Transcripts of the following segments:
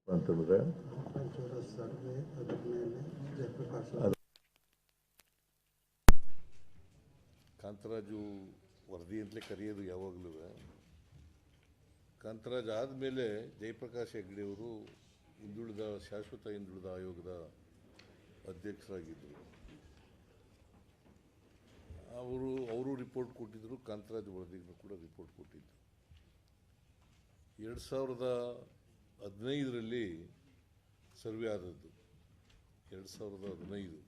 ಅಂತಂದ್ರೆ ಕಾಂತರಾಜು ವರದಿ ಅಂತಲೇ ಕರೆಯೋದು ಯಾವಾಗಲೂ. ಕಾಂತರಾಜ್ ಆದಮೇಲೆ ಜಯಪ್ರಕಾಶ್ ಹೆಗ್ಡೆಯವರು ಶಾಶ್ವತ ಹಿಂದುಳಿದ ಆಯೋಗದ ಅಧ್ಯಕ್ಷರಾಗಿದ್ದರು. ಅವರು ರಿಪೋರ್ಟ್ ಕೊಟ್ಟಿದ್ದರು, ಕಾಂತರಾಜ್ ವರದಿಗೂ ಕೂಡ ರಿಪೋರ್ಟ್ ಕೊಟ್ಟಿದ್ದರು. 2015ರಲ್ಲಿ ಸರ್ವೆ ಆದದ್ದು, 2015.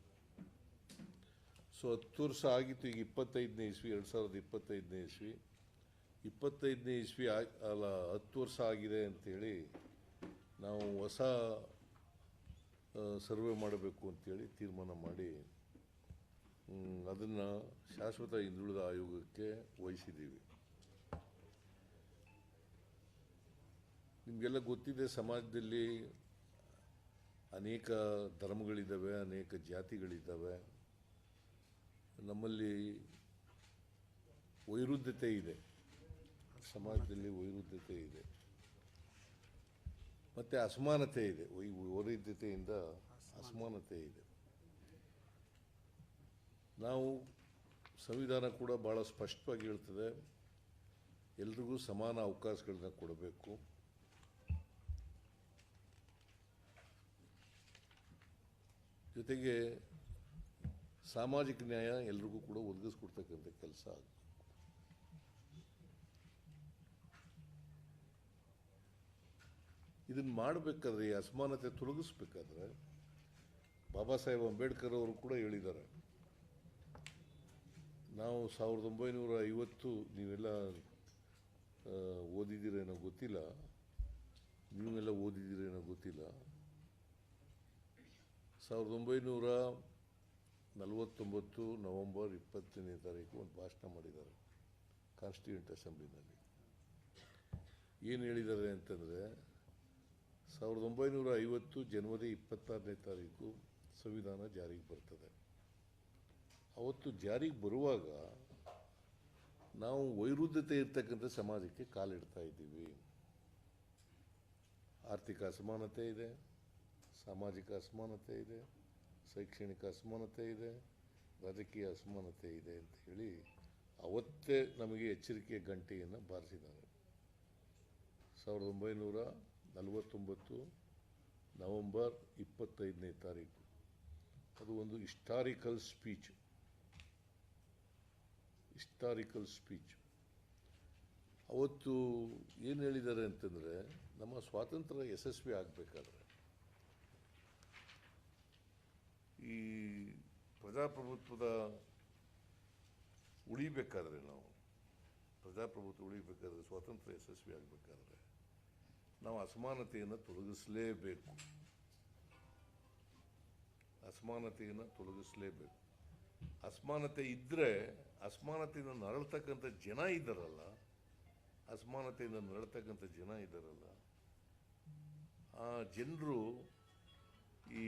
ಸೊ 10 ವರ್ಷ ಆಗಿತ್ತು. ಈಗ 25ನೇ ಇಸ್ವಿ, 2025ನೇ ಇಸ್ವಿ. 25ನೇ ಇಸ್ವಿ ಅಲ್ಲ, 10 ವರ್ಷ ಆಗಿದೆ ಅಂಥೇಳಿ ನಾವು ಹೊಸ ಸರ್ವೆ ಮಾಡಬೇಕು ಅಂಥೇಳಿ ತೀರ್ಮಾನ ಮಾಡಿ ಅದನ್ನು ಶಾಶ್ವತ ಹಿಂದುಳಿದ ಆಯೋಗಕ್ಕೆ ವಹಿಸಿದ್ದೀವಿ. ನಿಮಗೆಲ್ಲ ಗೊತ್ತಿದೆ, ಸಮಾಜದಲ್ಲಿ ಅನೇಕ ಧರ್ಮಗಳಿದ್ದಾವೆ, ಅನೇಕ ಜಾತಿಗಳಿದ್ದಾವೆ. ನಮ್ಮಲ್ಲಿ ವೈರುಧ್ಯತೆ ಇದೆ, ಸಮಾಜದಲ್ಲಿ ವೈರುಧ್ಯತೆ ಇದೆ, ಮತ್ತು ಅಸಮಾನತೆ ಇದೆ. ವೈರುಧ್ಯತೆಯಿಂದ ಅಸಮಾನತೆ ಇದೆ. ನಾವು ಸಂವಿಧಾನ ಕೂಡ ಭಾಳ ಸ್ಪಷ್ಟವಾಗಿ ಹೇಳ್ತದೆ, ಎಲ್ರಿಗೂ ಸಮಾನ ಅವಕಾಶಗಳನ್ನ ಕೊಡಬೇಕು. ಜೊತೆಗೆ ಸಾಮಾಜಿಕ ನ್ಯಾಯ ಎಲ್ರಿಗೂ ಕೂಡ ಒದಗಿಸ್ಕೊಡ್ತಕ್ಕಂಥ ಕೆಲಸ ಆಗಬೇಕು. ಇದನ್ನು ಮಾಡಬೇಕಾದ್ರೆ, ಈ ಅಸಮಾನತೆ ತೊಲಗಿಸ್ಬೇಕಾದ್ರೆ, ಬಾಬಾ ಸಾಹೇಬ್ ಅಂಬೇಡ್ಕರ್ ಅವರು ಕೂಡ ಹೇಳಿದ್ದಾರೆ. ನಾವು 1950, ನೀವೆಲ್ಲ ಓದಿದ್ದೀರೇನೋ ಗೊತ್ತಿಲ್ಲ, ನೀವೆಲ್ಲ ಓದಿದ್ದೀರೇನೋ ಗೊತ್ತಿಲ್ಲ, 1949 ನವೆಂಬರ್ 20ನೇ ತಾರೀಕು ಒಂದು ಭಾಷಣ ಮಾಡಿದ್ದಾರೆ ಕಾನ್ಸ್ಟಿಟ್ಯೂಂಟ್ ಅಸೆಂಬ್ಲಿನಲ್ಲಿ. ಏನು ಹೇಳಿದ್ದಾರೆ ಅಂತಂದರೆ, 1950 ಜನವರಿ 26ನೇ ತಾರೀಕು ಸಂವಿಧಾನ ಜಾರಿಗೆ ಬರ್ತದೆ. ಅವತ್ತು ಜಾರಿಗೆ ಬರುವಾಗ ನಾವು ವೈರುಧ್ಯತೆ ಇರ್ತಕ್ಕಂಥ ಸಮಾಜಕ್ಕೆ ಕಾಲಿಡ್ತಾ ಇದ್ದೀವಿ. ಆರ್ಥಿಕ ಅಸಮಾನತೆ ಇದೆ, ಸಾಮಾಜಿಕ ಅಸಮಾನತೆ ಇದೆ, ಶೈಕ್ಷಣಿಕ ಅಸಮಾನತೆ ಇದೆ, ರಾಜಕೀಯ ಅಸಮಾನತೆ ಇದೆ ಅಂತ ಹೇಳಿ ಅವತ್ತೇ ನಮಗೆ ಎಚ್ಚರಿಕೆಯ ಗಂಟೆಯನ್ನು ಬಾರಿಸಿದ್ದಾರೆ. 1949 ನವೆಂಬರ್ 25ನೇ ತಾರೀಕು. ಅದು ಒಂದು ಹಿಸ್ಟಾರಿಕಲ್ ಸ್ಪೀಚ್. ಅವತ್ತು ಏನು ಹೇಳಿದ್ದಾರೆ ಅಂತಂದರೆ, ನಮ್ಮ ಸ್ವಾತಂತ್ರ್ಯ ಯಶಸ್ವಿ ಆಗಬೇಕಾದ್ರೆ, ಈ ಪ್ರಜಾಪ್ರಭುತ್ವದ ಉಳಿಬೇಕಾದ್ರೆ, ಸ್ವಾತಂತ್ರ್ಯ ಯಶಸ್ವಿ ಆಗಬೇಕಾದ್ರೆ ನಾವು ಅಸಮಾನತೆಯನ್ನು ತೊಲಗಿಸಲೇಬೇಕು. ಅಸಮಾನತೆ ಇದ್ದರೆ, ಅಸಮಾನತೆಯಿಂದ ನರಳ್ತಕ್ಕಂಥ ಜನ ಇದ್ದಾರಲ್ಲ, ಆ ಜನರು ಈ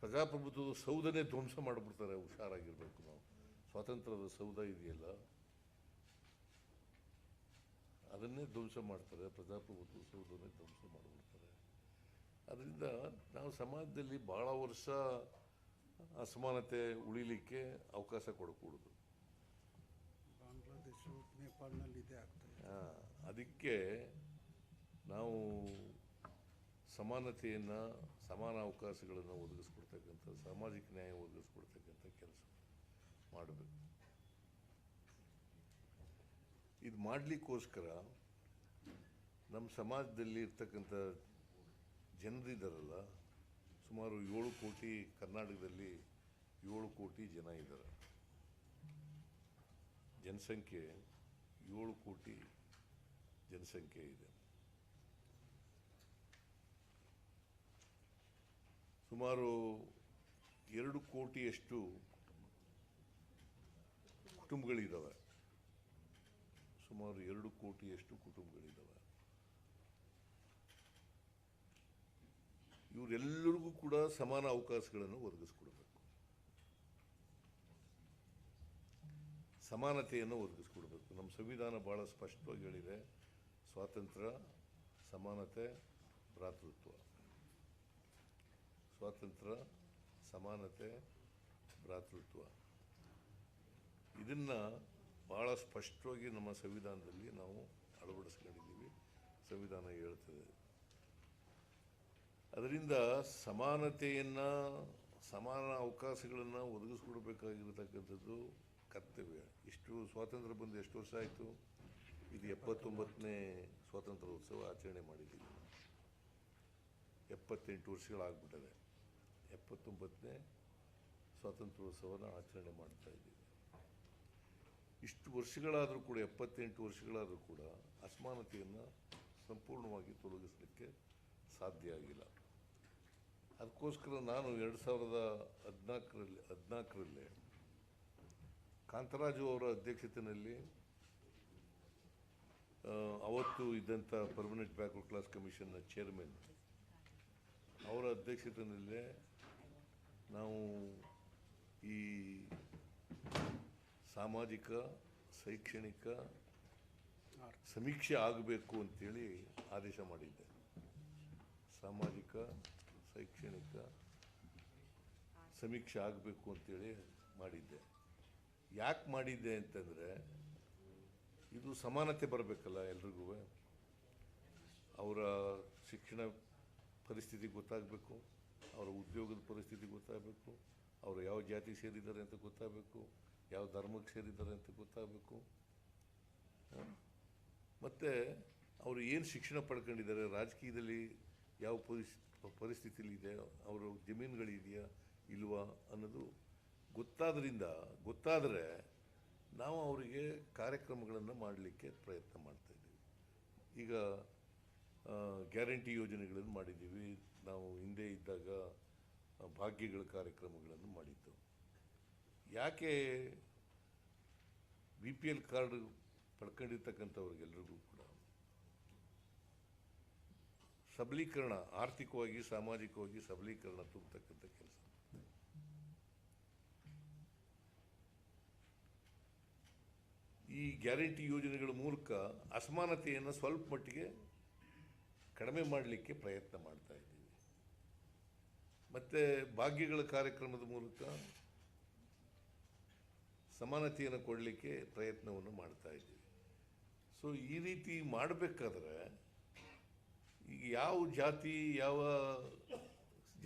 ಪ್ರಜಾಪ್ರಭುತ್ವದ ಸೌಧನೇ ಧ್ವಂಸ ಮಾಡಿಬಿಡ್ತಾರೆ. ಹುಷಾರಾಗಿರ್ಬೇಕು ನಾವು. ಸ್ವಾತಂತ್ರ್ಯದ ಸೌಧ ಇದೆಯಲ್ಲ, ಅದನ್ನೇ ಧ್ವಂಸ ಮಾಡ್ತಾರೆ, ಪ್ರಜಾಪ್ರಭುತ್ವದ ಸೌಧನೇ ಧ್ವಂಸ ಮಾಡಿಬಿಡ್ತಾರೆ. ಅದರಿಂದ ನಾವು ಸಮಾಜದಲ್ಲಿ ಭಾಳ ವರ್ಷ ಅಸಮಾನತೆ ಉಳಿಲಿಕ್ಕೆ ಅವಕಾಶ ಕೊಡಕೂಡದು. ಬಾಂಗ್ಲಾದೇಶ, ನೇಪಾಳನಲ್ಲಿ ಇದೇ ಆಗ್ತದೆ. ಅದಕ್ಕೆ ನಾವು ಸಮಾನತೆಯನ್ನು, ಸಮಾನ ಅವಕಾಶಗಳನ್ನು ಒದಗಿಸ್ಕೊಡ್ತಕ್ಕಂಥ, ಸಾಮಾಜಿಕ ನ್ಯಾಯ ಒದಗಿಸ್ಕೊಡ್ತಕ್ಕಂಥ ಕೆಲಸ ಮಾಡಬೇಕು. ಇದು ಮಾಡಲಿಕ್ಕೋಸ್ಕರ ನಮ್ಮ ಸಮಾಜದಲ್ಲಿ ಇರ್ತಕ್ಕಂಥ ಜನರಿದ್ದಾರಲ್ಲ, ಸುಮಾರು 7 ಕೋಟಿ, ಕರ್ನಾಟಕದಲ್ಲಿ 7 ಕೋಟಿ ಜನ ಇದ್ದಾರೆ. ಜನಸಂಖ್ಯೆ 7 ಕೋಟಿ ಜನಸಂಖ್ಯೆ ಇದೆ. ಸುಮಾರು 2 ಕೋಟಿಯಷ್ಟು ಕುಟುಂಬಗಳಿದ್ದಾವೆ. ಇವರೆಲ್ಲರಿಗೂ ಕೂಡ ಸಮಾನ ಅವಕಾಶಗಳನ್ನು ಒದಗಿಸ್ಕೊಡ್ಬೇಕು, ಸಮಾನತೆಯನ್ನು ಒದಗಿಸ್ಕೊಡ್ಬೇಕು. ನಮ್ಮ ಸಂವಿಧಾನ ಭಾಳ ಸ್ಪಷ್ಟವಾಗಿ ಹೇಳಿದೆ, ಸ್ವಾತಂತ್ರ್ಯ, ಸಮಾನತೆ, ಭ್ರಾತೃತ್ವ. ಸ್ವಾತಂತ್ರ್ಯ, ಸಮಾನತೆ, ಭ್ರಾತೃತ್ವ. ಇದನ್ನು ಭಾಳ ಸ್ಪಷ್ಟವಾಗಿ ನಮ್ಮ ಸಂವಿಧಾನದಲ್ಲಿ ನಾವು ಅಳವಡಿಸ್ಕೊಂಡಿದ್ದೀವಿ. ಸಂವಿಧಾನ ಹೇಳ್ತದೆ. ಅದರಿಂದ ಸಮಾನತೆಯನ್ನು, ಸಮಾನ ಅವಕಾಶಗಳನ್ನು ಒದಗಿಸ್ಕೊಡ್ಬೇಕಾಗಿರತಕ್ಕಂಥದ್ದು ಕರ್ತವ್ಯ. ಇಷ್ಟು ಸ್ವಾತಂತ್ರ್ಯ ಬಂದು ಎಷ್ಟು ವರ್ಷ ಆಯಿತು? ಇದು 79ನೇ ಸ್ವಾತಂತ್ರ್ಯೋತ್ಸವ ಆಚರಣೆ ಮಾಡಿದ್ದೀವಿ. 78 ವರ್ಷಗಳಾಗ್ಬಿಟ್ಟಿದೆ. 79ನೇ ಸ್ವಾತಂತ್ರ್ಯೋತ್ಸವನ ಆಚರಣೆ ಮಾಡ್ತಾ ಇದ್ದೀವಿ. ಇಷ್ಟು ವರ್ಷಗಳಾದರೂ ಕೂಡ, 78 ವರ್ಷಗಳಾದರೂ ಕೂಡ ಅಸಮಾನತೆಯನ್ನು ಸಂಪೂರ್ಣವಾಗಿ ತೊಲಗಿಸಲಿಕ್ಕೆ ಸಾಧ್ಯ ಆಗಿಲ್ಲ. ಅದಕ್ಕೋಸ್ಕರ ನಾನು 2014ರಲ್ಲಿ ಕಾಂತರಾಜು ಅವರ ಅಧ್ಯಕ್ಷತೆಯಲ್ಲಿ ಅವತ್ತು ಇದ್ದಂಥ ಪರ್ಮನೆಂಟ್ ಬ್ಯಾಕ್ವರ್ಡ್ ಕ್ಲಾಸ್ ಕಮಿಷನ್ನ ಚೇರ್ಮನ್ ಅವರ ಅಧ್ಯಕ್ಷತೆಯಲ್ಲೇ ನಾವು ಈ ಸಾಮಾಜಿಕ ಶೈಕ್ಷಣಿಕ ಸಮೀಕ್ಷೆ ಆಗಬೇಕು ಅಂತೇಳಿ ಆದೇಶ ಮಾಡಿದ್ದೆ. ಸಾಮಾಜಿಕ ಶೈಕ್ಷಣಿಕ ಸಮೀಕ್ಷೆ ಆಗಬೇಕು ಅಂತೇಳಿ ಮಾಡಿದ್ದೆ. ಯಾಕೆ ಮಾಡಿದ್ದೆ ಅಂತಂದರೆ, ಇದು ಸಮಾನತೆ ಬರಬೇಕಲ್ಲ ಎಲ್ರಿಗೂ. ಅವರ ಶಿಕ್ಷಣ ಪರಿಸ್ಥಿತಿ ಗೊತ್ತಾಗಬೇಕು, ಅವರ ಉದ್ಯೋಗದ ಪರಿಸ್ಥಿತಿ ಗೊತ್ತಾಗಬೇಕು, ಅವರು ಯಾವ ಜಾತಿ ಸೇರಿದ್ದಾರೆ ಅಂತ ಗೊತ್ತಾಗಬೇಕು, ಯಾವ ಧರ್ಮಕ್ಕೆ ಸೇರಿದ್ದಾರೆ ಅಂತ ಗೊತ್ತಾಗಬೇಕು, ಮತ್ತು ಅವರು ಏನು ಶಿಕ್ಷಣ ಪಡ್ಕೊಂಡಿದ್ದಾರೆ, ರಾಜಕೀಯದಲ್ಲಿ ಯಾವ ಪರಿಸ್ಥಿತಿಲಿದೆ, ಅವರು ಜಮೀನುಗಳಿದೆಯಾ ಇಲ್ವಾ ಅನ್ನೋದು ಗೊತ್ತಾದರೆ ನಾವು ಅವರಿಗೆ ಕಾರ್ಯಕ್ರಮಗಳನ್ನು ಮಾಡಲಿಕ್ಕೆ ಪ್ರಯತ್ನ ಮಾಡ್ತಾಯಿದ್ದೀವಿ. ಈಗ ಗ್ಯಾರಂಟಿ ಯೋಜನೆಗಳನ್ನು ಮಾಡಿದ್ದೀವಿ. ನಾವು ಹಿಂದೆ ಇದ್ದಾಗ ಭಾಗ್ಯಗಳ ಕಾರ್ಯಕ್ರಮಗಳನ್ನು ಮಾಡಿದ್ದು. ಯಾಕೆ BPL ಕಾರ್ಡ್ ಪಡ್ಕೊಂಡಿರ್ತಕ್ಕಂಥವ್ರಿಗೆಲ್ರಿಗೂ ಕೂಡ ಸಬಲೀಕರಣ, ಆರ್ಥಿಕವಾಗಿ ಸಾಮಾಜಿಕವಾಗಿ ಸಬಲೀಕರಣ ತುಂಬತಕ್ಕಂಥ ಕೆಲಸ. ಈ ಗ್ಯಾರಂಟಿ ಯೋಜನೆಗಳ ಮೂಲಕ ಅಸಮಾನತೆಯನ್ನು ಸ್ವಲ್ಪ ಮಟ್ಟಿಗೆ ಕಡಿಮೆ ಮಾಡಲಿಕ್ಕೆ ಪ್ರಯತ್ನ ಮಾಡ್ತಾ ಇದ್ದೀವಿ. ಮತ್ತು ಭಾಗ್ಯಗಳ ಕಾರ್ಯಕ್ರಮದ ಮೂಲಕ ಸಮಾನತೆಯನ್ನು ಕೊಡಲಿಕ್ಕೆ ಪ್ರಯತ್ನವನ್ನು ಮಾಡ್ತಾ ಇದ್ದೀವಿ. ಸೊ ಈ ರೀತಿ ಮಾಡಬೇಕಾದ್ರೆ ಈಗ ಯಾವ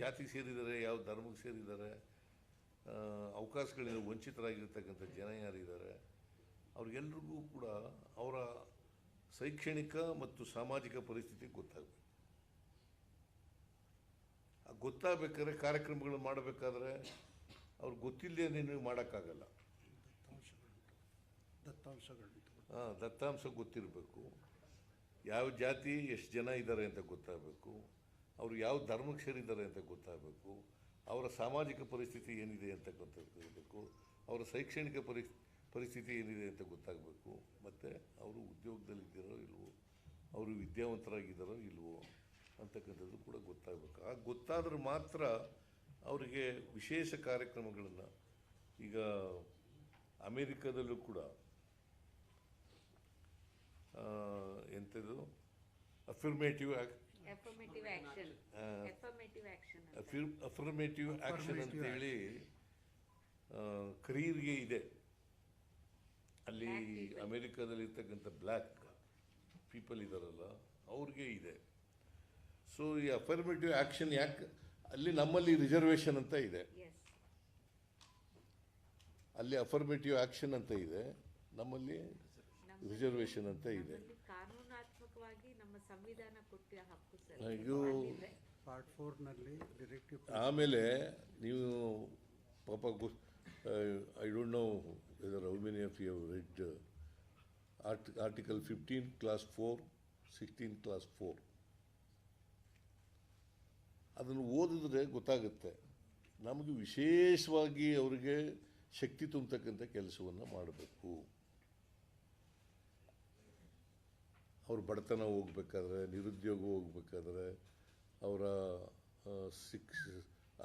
ಜಾತಿ ಸೇರಿದ್ದಾರೆ, ಯಾವ ಧರ್ಮಕ್ಕೆ ಸೇರಿದ್ದಾರೆ, ಅವಕಾಶಗಳಿಂದ ವಂಚಿತರಾಗಿರ್ತಕ್ಕಂಥ ಜನ ಯಾರಿದ್ದಾರೆ, ಅವ್ರಿಗೆಲ್ರಿಗೂ ಕೂಡ ಅವರ ಶೈಕ್ಷಣಿಕ ಮತ್ತು ಸಾಮಾಜಿಕ ಪರಿಸ್ಥಿತಿ ಗೊತ್ತಾಗಬೇಕು. ಗೊತ್ತಾಗಬೇಕಾದ್ರೆ ಕಾರ್ಯಕ್ರಮಗಳು ಮಾಡಬೇಕಾದ್ರೆ ಅವ್ರಿಗೆ ಗೊತ್ತಿಲ್ಲದೆ ನೀವು ಮಾಡೋಕ್ಕಾಗಲ್ಲ. ದತ್ತಾಂಶ ಗೊತ್ತಿರಬೇಕು. ಯಾವ ಜಾತಿ ಎಷ್ಟು ಜನ ಇದ್ದಾರೆ ಅಂತ ಗೊತ್ತಾಗಬೇಕು, ಅವರು ಯಾವ ಧರ್ಮಕ್ಕೆ ಸೇರಿದ್ದಾರೆ ಅಂತ ಗೊತ್ತಾಗಬೇಕು, ಅವರ ಸಾಮಾಜಿಕ ಪರಿಸ್ಥಿತಿ ಏನಿದೆ ಅಂತ ಗೊತ್ತಾಗಬೇಕು, ಅವರ ಶೈಕ್ಷಣಿಕ ಪರಿಸ್ಥಿತಿ ಏನಿದೆ ಅಂತ ಗೊತ್ತಾಗಬೇಕು, ಮತ್ತು ಅವರು ಉದ್ಯೋಗದಲ್ಲಿದ್ದಾರೋ ಇಲ್ವೋ, ಅವರು ವಿದ್ಯಾವಂತರಾಗಿದ್ದಾರೋ ಇಲ್ವೋ ಅಂತಕ್ಕಂಥದ್ದು ಕೂಡ ಗೊತ್ತಾಗಬೇಕು. ಗೊತ್ತಾದ್ರೆ ಮಾತ್ರ ಅವರಿಗೆ ವಿಶೇಷ ಕಾರ್ಯಕ್ರಮಗಳನ್ನು, ಈಗ ಅಮೇರಿಕಾದಲ್ಲೂ ಕೂಡ ಎಂಥದ್ದು ಅಫರ್ಮೇಟಿವ್ ಆ್ಯಕ್ಷನ್ ಅಂತೇಳಿ ಕರಿಯರ್ಗೆ ಇದೆ. ಅಲ್ಲಿ ಅಮೇರಿಕಾದಲ್ಲಿರ್ತಕ್ಕಂಥ ಬ್ಲ್ಯಾಕ್ ಪೀಪಲ್ ಇದ್ದಾರಲ್ಲ ಅವ್ರಿಗೆ ಇದೆ. ಸೊ ಈ ಅಫರ್ಮೇಟಿವ್ ಆ್ಯಕ್ಷನ್ ಯಾಕೆ ಅಲ್ಲಿ, ನಮ್ಮಲ್ಲಿ ರಿಸರ್ವೇಷನ್ ಅಂತ ಇದೆ, ಅಲ್ಲಿ ಅಫರ್ಮೇಟಿವ್ ಆ್ಯಕ್ಷನ್ ಅಂತ ಇದೆ, ನಮ್ಮಲ್ಲಿ ರಿಸರ್ವೇಷನ್ ಅಂತ ಇದೆ. ಕಾನೂನಾತ್ಮಕವಾಗಿ ನಮ್ಮ ಸಂವಿಧಾನ ಕೊಟ್ಟ ಹಕ್ಕು ಸರ್. Part 4ನಲ್ಲಿ directive. ಆಮೇಲೆ ನೀವು ಪಾಪ I don't know whether how many of you have read article 15 class 4, 16 class 4. ಅದನ್ನು ಓದಿದ್ರೆ ಗೊತ್ತಾಗುತ್ತೆ. ನಮಗೆ ವಿಶೇಷವಾಗಿ ಅವರಿಗೆ ಶಕ್ತಿ ತುಂಬತಕ್ಕಂಥ ಕೆಲಸವನ್ನು ಮಾಡಬೇಕು. ಅವ್ರ ಬಡತನ ಹೋಗ್ಬೇಕಾದ್ರೆ, ನಿರುದ್ಯೋಗ ಹೋಗ್ಬೇಕಾದ್ರೆ, ಅವರ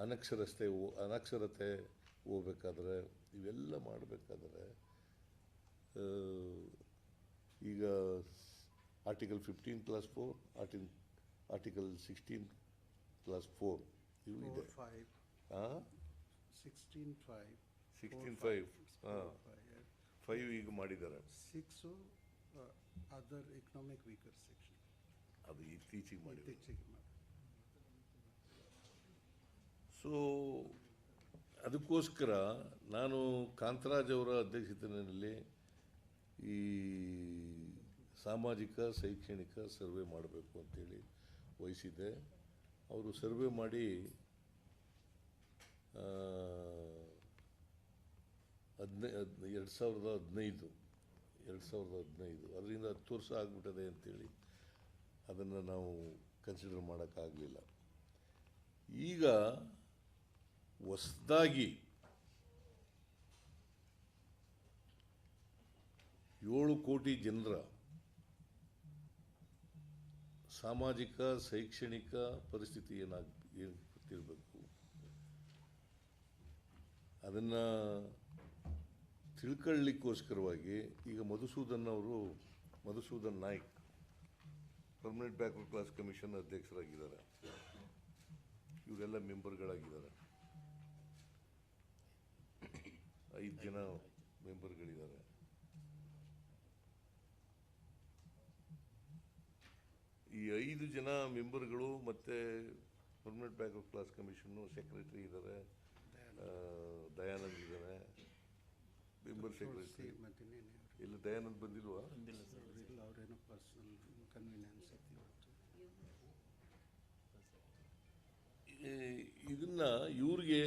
ಅನಕ್ಷರತೆ ಹೋಗ್ಬೇಕಾದ್ರೆ, ಇವೆಲ್ಲ ಮಾಡಬೇಕಾದ್ರೆ ಈಗ ಆರ್ಟಿಕಲ್ 15 ಕ್ಲಾಸ್ 4, ಆರ್ಟಿಕಲ್ 16 ಕ್ಲಾಸ್ 4 ಇವು ಇದೆ. 4, 5, ಹಾಂ 16, 5, 16, 4, 5 ಹಾಂ 5 ಈಗ ಮಾಡಿದ್ದಾರೆ. 6 ಅದರ್ ಎಕನಾಮಿಕ್ ವೀಕರ್ ಸೆಕ್ಷನ್ ಅದು ಇತ್ತೀಚೆಗೆ ಮಾಡಿದ್ದಾರೆ. ಇತ್ತೀಚೆಗೆ ಮಾಡಿ. ಸೊ ಅದಕ್ಕೋಸ್ಕರ ನಾನು ಕಾಂತರಾಜ್ ಅವರ ಅಧ್ಯಕ್ಷತೆಯಲ್ಲಿ ಈ ಸಾಮಾಜಿಕ ಶೈಕ್ಷಣಿಕ ಸರ್ವೆ ಮಾಡಬೇಕು ಅಂತೇಳಿ ವಹಿಸಿದ್ದೆ. ಅವರು ಸರ್ವೆ ಮಾಡಿ 2015 ಅದರಿಂದ 10 ವರ್ಷ ಆಗಿಬಿಟ್ಟದೆ ಅಂತೇಳಿ ಅದನ್ನು ನಾವು ಕನ್ಸಿಡರ್ ಮಾಡೋಕ್ಕಾಗಲಿಲ್ಲ. ಈಗ ಹೊಸದಾಗಿ 7 ಕೋಟಿ ಜನರ ಸಾಮಾಜಿಕ ಶೈಕ್ಷಣಿಕ ಪರಿಸ್ಥಿತಿ ಏನಿರಬೇಕು ಅದನ್ನು ತಿಳ್ಕೊಳ್ಳಿಕ್ಕೋಸ್ಕರವಾಗಿ ಈಗ Madhusudan Naik permanent backward class commission ಅಧ್ಯಕ್ಷರಾಗಿದ್ದಾರೆ. ಇವರೆಲ್ಲ ಮೆಂಬರ್ಗಳಾಗಿದ್ದಾರೆ. 5 ಜನ ಮೆಂಬರ್ಗಳಿದ್ದಾರೆ. ಈ 5 ಜನ ಮೆಂಬರ್ಗಳು ಮತ್ತು permanent backward class commission secretary ಇದ್ದಾರೆ, ದಯಾನಂದ್ ಇದ್ದಾರೆ, ಮೆಂಬರ್ ಸೆಕ್ರೆಟರಿ. ಇಲ್ಲ ದಯಾನಂದ್ ಬಂದಿಲ್ವಾ? ಇಲ್ಲ, ಅವರೇನೋ ಪರ್ಸನಲ್ ಕನ್ವೀನಿಯನ್ಸ್ ಇದನ್ನು ಇವ್ರಿಗೆ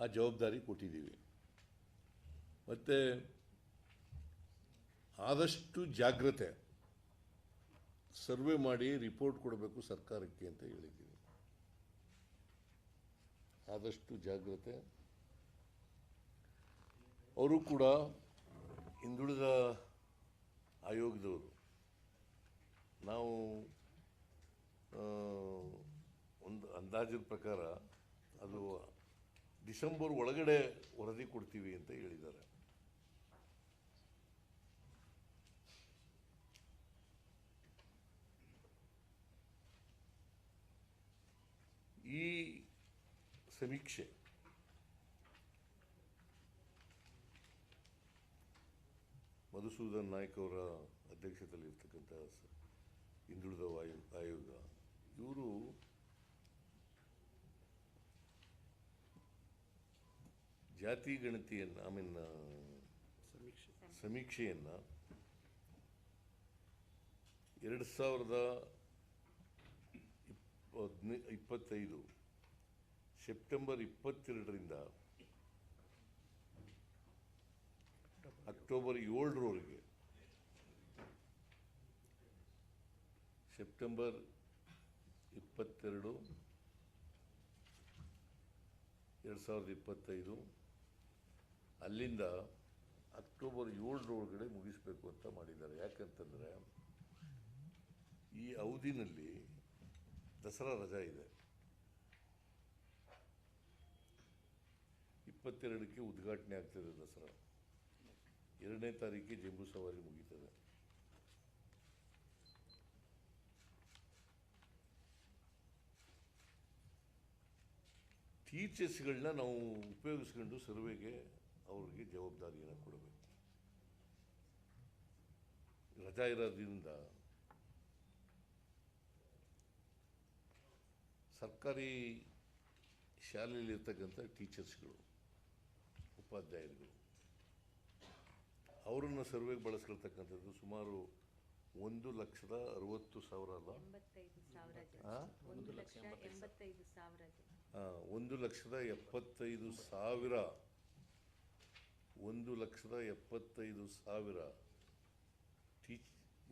ಆ ಜವಾಬ್ದಾರಿ ಕೊಟ್ಟಿದ್ದೀವಿ. ಮತ್ತು ಆದಷ್ಟು ಜಾಗ್ರತೆ ಸರ್ವೆ ಮಾಡಿ ರಿಪೋರ್ಟ್ ಕೊಡಬೇಕು ಸರ್ಕಾರಕ್ಕೆ ಅಂತ ಹೇಳಿದ್ದೀವಿ. ಆದಷ್ಟು ಜಾಗ್ರತೆ. ಅವರು ಕೂಡ ಹಿಂದುಳಿದ ಆಯೋಗದವರು. ನಾವು ಒಂದು ಅಂದಾಜಿನ ಪ್ರಕಾರ ಅದು ಡಿಸೆಂಬರ್ ಒಳಗಡೆ ವರದಿ ಕೊಡ್ತೀವಿ ಅಂತ ಹೇಳಿದ್ದಾರೆ. ಈ ಸಮೀಕ್ಷೆ ಮಧುಸೂದನ್ ನಾಯ್ಕ್ ಅವರ ಅಧ್ಯಕ್ಷತೆಯಲ್ಲಿ ಇರ್ತಕ್ಕಂಥ ಹಿಂದುಳಿದ ಆಯೋಗ ಇವರು ಜಾತಿ ಗಣತಿಯನ್ನು ಸಮೀಕ್ಷೆಯನ್ನು 2025 ಸೆಪ್ಟೆಂಬರ್ 22ರಿಂದ ಅಕ್ಟೋಬರ್ 7ರವರೆಗೆ ಸೆಪ್ಟೆಂಬರ್ 22, 2025 ಅಲ್ಲಿಂದ ಅಕ್ಟೋಬರ್ 7ರೊಳಗಡೆ ಮುಗಿಸ್ಬೇಕು ಅಂತ ಮಾಡಿದ್ದಾರೆ. ಯಾಕಂತಂದರೆ ಈ ಅವಧಿನಲ್ಲಿ ದಸರಾ ರಜಾ ಇದೆ. 22ಕ್ಕೆ ಉದ್ಘಾಟನೆ ಆಗ್ತದೆ ದಸರಾ. 2ನೇ ತಾರೀಕಿಗೆ ಜಂಬೂ ಸವಾರಿ ಮುಗೀತದೆ. ಟೀಚರ್ಸ್ಗಳನ್ನ ನಾವು ಉಪಯೋಗಿಸ್ಕೊಂಡು ಸರ್ವೆಗೆ ಅವ್ರಿಗೆ ಜವಾಬ್ದಾರಿಯನ್ನು ಕೊಡಬೇಕು. ರಜಾ ಇರೋದ್ರಿಂದ ಸರ್ಕಾರಿ ಶಾಲೆಯಲ್ಲಿರ್ತಕ್ಕಂಥ ಟೀಚರ್ಸ್ಗಳು, ಉಪಾಧ್ಯಾಯರುಗಳು ಅವರನ್ನು ಸರ್ವೆಗೆ ಬಳಸ್ಕೊಳ್ತಕ್ಕಂಥದ್ದು ಸುಮಾರು 1,60,60,000 ಅಲ್ಲ, 1,75,000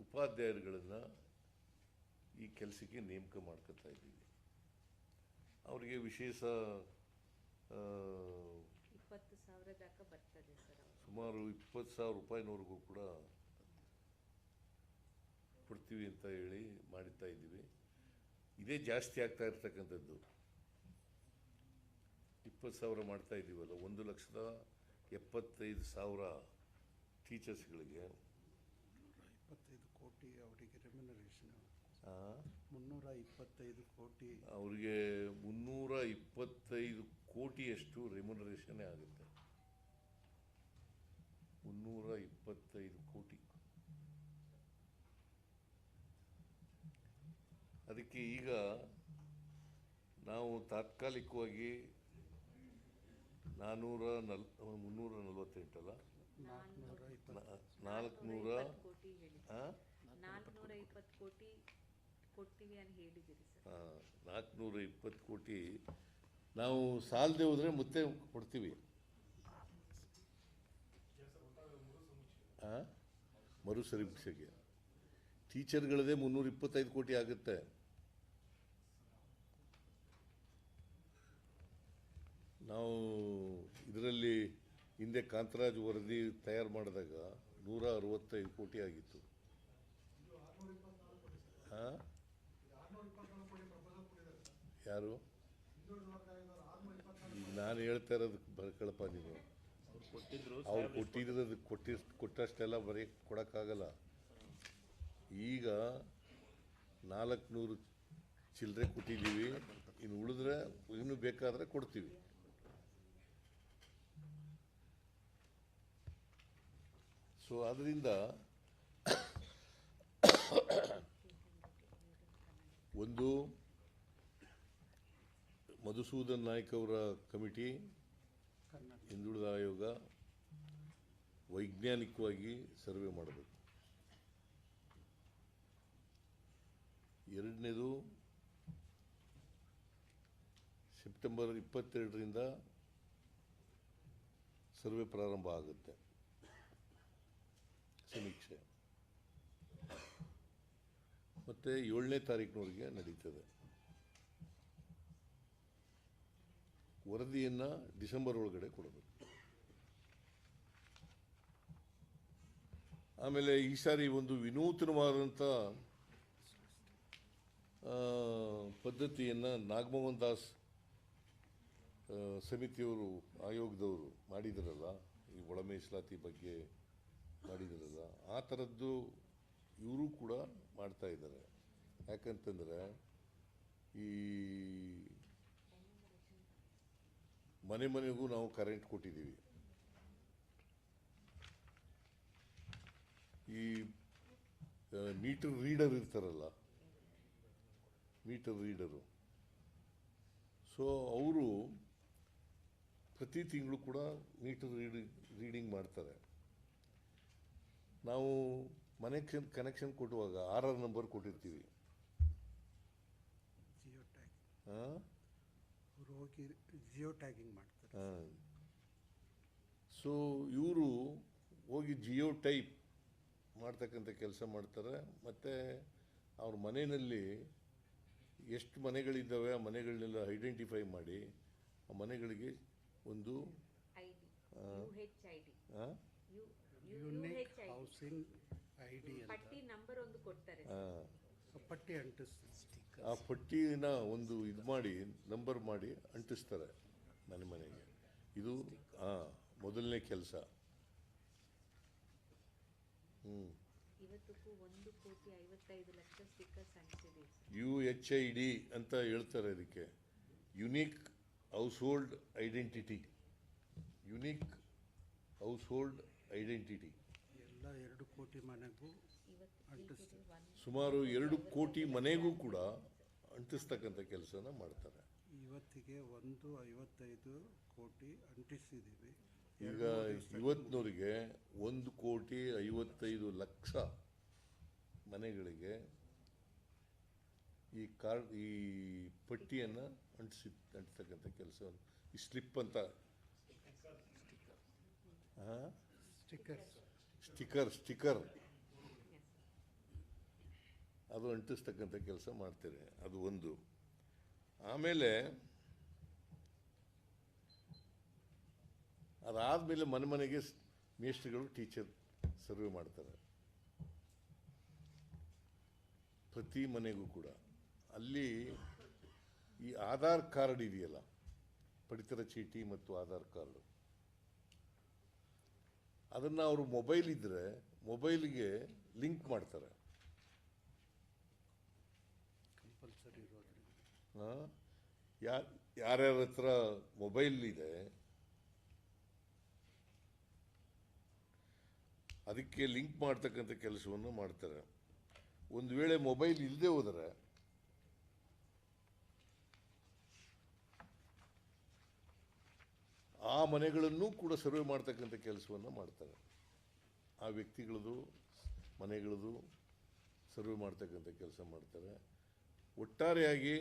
ಉಪಾಧ್ಯಾಯರುಗಳನ್ನು ಈ ಕೆಲಸಕ್ಕೆ ನೇಮಕ ಮಾಡ್ಕೊತಾ ಇದ್ದೀವಿ. ಅವರಿಗೆ ವಿಶೇಷ 20,000 ತನಕ ಬರ್ತದೆ ಸರ್. ಸುಮಾರು 20,000 ರೂಪಾಯಿನವರೆಗೂ ಕೂಡ ಕೊಡ್ತೀವಿ ಅಂತ ಹೇಳಿ ಮಾಡ್ತಾ ಇದ್ದೀವಿ. ಇದೇ ಜಾಸ್ತಿ ಆಗ್ತಾ ಇರ್ತಕ್ಕಂಥದ್ದು. 20,000 ಮಾಡ್ತಾ ಇದ್ದೀವಲ್ಲ, 1,75,000 ಟೀಚರ್ಸ್ಗಳಿಗೆ 25 ಕೋಟಿ ಅವರಿಗೆ ರೆಮ್ಯುನರೇಷನ್ 325 ಕೋಟಿ. ಅವ್ರಿಗೆ 325 ಕೋಟಿಯಷ್ಟು ರೆಮ್ಯುನರೇಷನ್ ಆಗುತ್ತೆ. 325 ಕೋಟಿ. ಅದಕ್ಕೆ ಈಗ ನಾವು ತಾತ್ಕಾಲಿಕವಾಗಿ 348 ಅಲ್ಲ, 400 ಕೋಟಿ ಹೇಳಿ. 420 ಕೋಟಿ ಕೊಡ್ತೀವಿ ಅಂತ ಹೇಳಿದ್ದೀರಿ ಸರ್. 420 ಕೋಟಿ ನಾವು ಸಾಲದೆ ಹೋದ್ರೆ ಮತ್ತೆ ಕೊಡ್ತೀವಿ. ಮರುಸಮೀಕ್ಷೆಗೆ ಟೀಚರ್ಗಳದೇ 325 ಕೋಟಿ ಆಗುತ್ತೆ. ನಾವು ಇದರಲ್ಲಿ ಹಿಂದೆ ಕಾಂತರಾಜ್ ವರದಿ ತಯಾರು ಮಾಡಿದಾಗ 165 ಕೋಟಿ ಆಗಿತ್ತು. ಯಾರು? ಈಗ ನಾನು ಹೇಳ್ತಾ ಇರೋದು ಬರ್ಕಳಪ್ಪ ನೀನು. ಅವ್ರು ಕೊಟ್ಟಿರೋದು ಕೊಟ್ಟಷ್ಟೆಲ್ಲ ಬರೀ ಕೊಡೋಕ್ಕಾಗಲ್ಲ. ಈಗ 400 ಚಿಲ್ಲರೆ ಕೊಟ್ಟಿದ್ದೀವಿ, ಇನ್ನು ಉಳಿದ್ರೆ ಇನ್ನು ಬೇಕಾದರೆ ಕೊಡ್ತೀವಿ. ಸೊ ಅದರಿಂದ ಒಂದು ಮಧುಸೂದನ್ ನಾಯ್ಕ್ ಅವರ ಕಮಿಟಿ, ಹಿಂದುಳಿದ ಆಯೋಗ ವೈಜ್ಞಾನಿಕವಾಗಿ ಸರ್ವೆ ಮಾಡಬೇಕು. ಎರಡನೇದು, ಸೆಪ್ಟೆಂಬರ್ 22ರಿಂದ ಸರ್ವೆ ಪ್ರಾರಂಭ ಆಗುತ್ತೆ, ಸಮೀಕ್ಷೆ. ಮತ್ತು 7ನೇ ತಾರೀಕಿನವರೆಗೆ ನಡೀತದೆ. ವರದಿಯನ್ನು ಡಿಸೆಂಬರ್ ಒಳಗಡೆ ಕೊಡಬೇಕು. ಆಮೇಲೆ ಈ ಸಾರಿ ಒಂದು ವಿನೂತನವಾದಂಥ ಪದ್ಧತಿಯನ್ನು ನಾಗಮೋಹನ್ ದಾಸ್ ಸಮಿತಿಯವರು, ಆಯೋಗದವರು ಮಾಡಿದರಲ್ಲ, ಈ ಒಳ ಮೀಸಲಾತಿ ಬಗ್ಗೆ ಮಾಡಿದರಲ್ಲ, ಆ ಥರದ್ದು ಇವರು ಕೂಡ ಮಾಡ್ತಾ ಇದ್ದಾರೆ. ಯಾಕಂತಂದರೆ ಈ ಮನೆ ಮನೆಗೂ ನಾವು ಕರೆಂಟ್ ಕೊಟ್ಟಿದ್ದೀವಿ. ಈ ಮೀಟರ್ ರೀಡರ್ ಇರ್ತಾರಲ್ಲ, ಮೀಟರ್ ರೀಡರು, ಸೊ ಅವರು ಪ್ರತಿ ತಿಂಗಳು ಕೂಡ ಮೀಟರ್ ರೀಡಿಂಗ್ ಮಾಡ್ತಾರೆ. ನಾವು ಮನೆ ಕನೆಕ್ಷನ್ ಕೊಡುವಾಗ 6 ನಂಬರ್ ಕೊಟ್ಟಿರ್ತೀವಿ. ಜಿಯೋ ಟ್ಯಾಗ್ ಹೋಗಿ ಜಿಯೋ ಟ್ಯಾಗಿಂಗ್ ಮಾಡ್ತಾರೆ. ಸೊ ಇವರು ಹೋಗಿ ಜಿಯೋ ಟೈಪ್ ಮಾಡ್ತಕ್ಕಂಥ ಕೆಲಸ ಮಾಡ್ತಾರೆ. ಮತ್ತು ಅವ್ರ ಮನೆಯಲ್ಲಿ ಎಷ್ಟು ಮನೆಗಳಿದ್ದಾವೆ ಆ ಮನೆಗಳನ್ನೆಲ್ಲ ಐಡೆಂಟಿಫೈ ಮಾಡಿ ಆ ಮನೆಗಳಿಗೆ ಒಂದು ಯುನಿಕ್ ಹೌಸಿಂಗ್ ಐಡಿ ಪಟ್ಟಿ ನಂಬರ್ ಒಂದು ಕೊಡ್ತಾರೆ. ಪಟ್ಟಿ ಅಂಟಿಸ್ತಾರೆ. ಆ ಪಟ್ಟಿನ ಒಂದು ಇದು ಮಾಡಿ ನಂಬರ್ ಮಾಡಿ ಅಂಟಿಸ್ತಾರೆ ಮನೆ ಮನೆಗೆ. ಇದು ಮೊದಲನೇ ಕೆಲಸ. ಇವತ್ತಿಗೂ 1,55,00,000 ಸ್ಟಿಕ್ಕರ್ಸ್ ಅಂಟಿಸಿದೆ. UHID ಅಂತ ಹೇಳ್ತಾರೆ ಅದಕ್ಕೆ, unique house hold identity. Unique house hold identity ಎಲ್ಲ 2 ಕೋಟಿ ಮನೆಗೂ ಅಂಟಿಸ್ತಾರೆ. ಸುಮಾರು 2 ಕೋಟಿ ಮನೆಗೂ ಕೂಡ ಅಂಟಿಸ್ತಕ್ಕಂಥ ಕೆಲಸನ ಮಾಡ್ತಾರೆ. ಇವತ್ತಿಗೆ 155 ಕೋಟಿ ಅಂಟಿಸಿದ್ದೀವಿ. ಈಗ ಇವತ್ತಿನವರಿಗೆ 1,55,00,000 ಮನೆಗಳಿಗೆ ಈ ಪಟ್ಟಿಯನ್ನು ಅಂಟಿಸ್ತಕ್ಕಂಥ ಕೆಲಸವನ್ನು, ಈ ಸ್ಲಿಪ್ ಅಂತ ಸ್ಟಿಕ್ಕರ್ ಅದು ಅಂಟಿಸ್ತಕ್ಕಂಥ ಕೆಲಸ ಮಾಡ್ತಾರೆ. ಅದು ಒಂದು. ಆಮೇಲೆ ಅದಾದಮೇಲೆ ಮನೆ ಮನೆಗೆ ಮೇಸ್ಟ್ರುಗಳು ಟೀಚರ್ ಸರ್ವೆ ಮಾಡ್ತಾರೆ, ಪ್ರತಿ ಮನೆಗೂ ಕೂಡ. ಅಲ್ಲಿ ಈ ಆಧಾರ್ ಕಾರ್ಡ್ ಇದೆಯಲ್ಲ, ಪಡಿತರ ಚೀಟಿ ಮತ್ತು ಆಧಾರ್ ಕಾರ್ಡು, ಅದನ್ನು ಅವರು ಮೊಬೈಲ್ ಇದ್ದರೆ ಮೊಬೈಲಿಗೆ ಲಿಂಕ್ ಮಾಡ್ತಾರೆ. ಯಾರ್ಯಾರ ಹತ್ರ ಮೊಬೈಲ್ ಇದೆ ಅದಕ್ಕೆ ಲಿಂಕ್ ಮಾಡ್ತಕ್ಕಂಥ ಕೆಲಸವನ್ನು ಮಾಡ್ತಾರೆ. ಒಂದು ವೇಳೆ ಮೊಬೈಲ್ ಇಲ್ಲದೆ ಹೋದರೆ ಆ ಮನೆಗಳನ್ನು ಕೂಡ ಸರ್ವೆ ಮಾಡ್ತಕ್ಕಂಥ ಕೆಲಸವನ್ನು ಮಾಡ್ತಾರೆ. ಆ ವ್ಯಕ್ತಿಗಳದು ಮನೆಗಳದು ಸರ್ವೆ ಮಾಡ್ತಕ್ಕಂಥ ಕೆಲಸ ಮಾಡ್ತಾರೆ. ಒಟ್ಟಾರೆಯಾಗಿ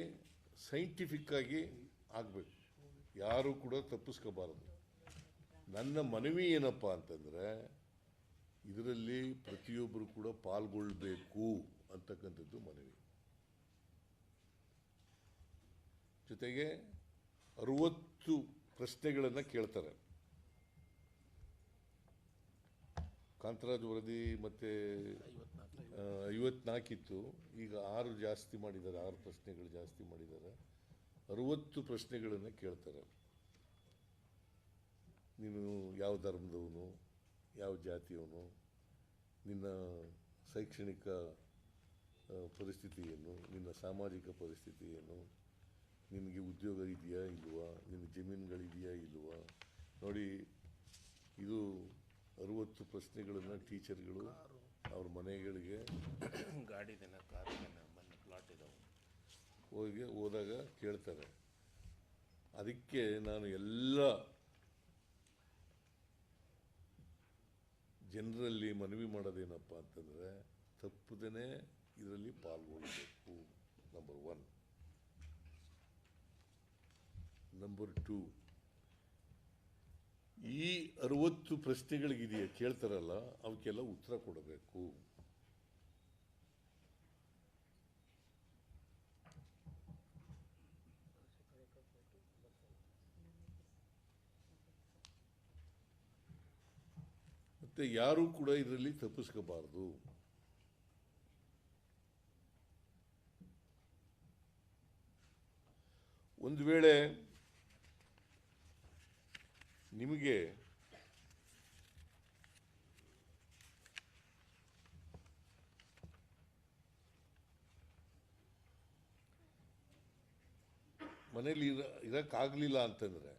ಸೈಂಟಿಫಿಕ್ ಆಗಿ ಆಗಬೇಕು, ಯಾರೂ ಕೂಡ ತಪ್ಪಿಸ್ಕೋಬಾರದು. ನನ್ನ ಮನವಿ ಏನಪ್ಪ ಅಂತಂದರೆ ಇದರಲ್ಲಿ ಪ್ರತಿಯೊಬ್ಬರು ಕೂಡ ಪಾಲ್ಗೊಳ್ಬೇಕು ಅಂತಕ್ಕಂಥದ್ದು ಮನವಿ. ಜೊತೆಗೆ 60 ಪ್ರಶ್ನೆಗಳನ್ನು ಕೇಳ್ತಾರೆ. ಕಾಂತರಾಜ್ ವರದಿ ಮತ್ತು 54 ಇತ್ತು, ಈಗ 6 ಜಾಸ್ತಿ ಮಾಡಿದ್ದಾರೆ, 6 ಪ್ರಶ್ನೆಗಳು ಜಾಸ್ತಿ ಮಾಡಿದ್ದಾರೆ. 60 ಪ್ರಶ್ನೆಗಳನ್ನು ಕೇಳ್ತಾರೆ. ನೀನು ಯಾವ ಧರ್ಮದವನು, ಯಾವ ಜಾತಿಯವನು, ನಿನ್ನ ಶೈಕ್ಷಣಿಕ ಪರಿಸ್ಥಿತಿ ಏನು, ನಿನ್ನ ಸಾಮಾಜಿಕ ಪರಿಸ್ಥಿತಿ ಏನು, ನಿನಗೆ ಉದ್ಯೋಗ ಇದೆಯಾ ಇಲ್ವಾ, ನಿನ್ನ ಜಮೀನುಗಳಿದೆಯಾ ಇಲ್ವಾ. ನೋಡಿ, ಇದು 60 ಪ್ರಶ್ನೆಗಳನ್ನು ಟೀಚರ್ಗಳು ಅವ್ರ ಮನೆಗಳಿಗೆ ಗಾಡಿದೇನ ಕಾರಿದೇನ ಮನೆ ಪ್ಲಾಟ್ ಇದಾವೆ ಹೋದಾಗ ಕೇಳ್ತಾರೆ. ಅದಕ್ಕೆ ನಾನು ಎಲ್ಲ ಜನರಲ್ಲಿ ಮನವಿ ಮಾಡೋದೇನಪ್ಪ ಅಂತಂದರೆ ತಪ್ಪದೇ ಇದರಲ್ಲಿ ಪಾಲ್ಗೊಳ್ಳಬೇಕು. ನಂಬರ್ 1. ನಂಬರ್ 2, ಈ 60 ಪ್ರಶ್ನೆಗಳಿದೆಯಾ ಕೇಳ್ತಾರಲ್ಲ ಅವಕ್ಕೆಲ್ಲ ಉತ್ತರ ಕೊಡಬೇಕು. ಮತ್ತೆ ಯಾರೂ ಕೂಡ ಇದರಲ್ಲಿ ತಪ್ಪಿಸ್ಕೋಬಾರ್ದು. ಒಂದು ವೇಳೆ ನಿಮಗೆ ಮನೇಲಿ ಇರೋಕ್ಕಾಗಲಿಲ್ಲ ಅಂತಂದರೆ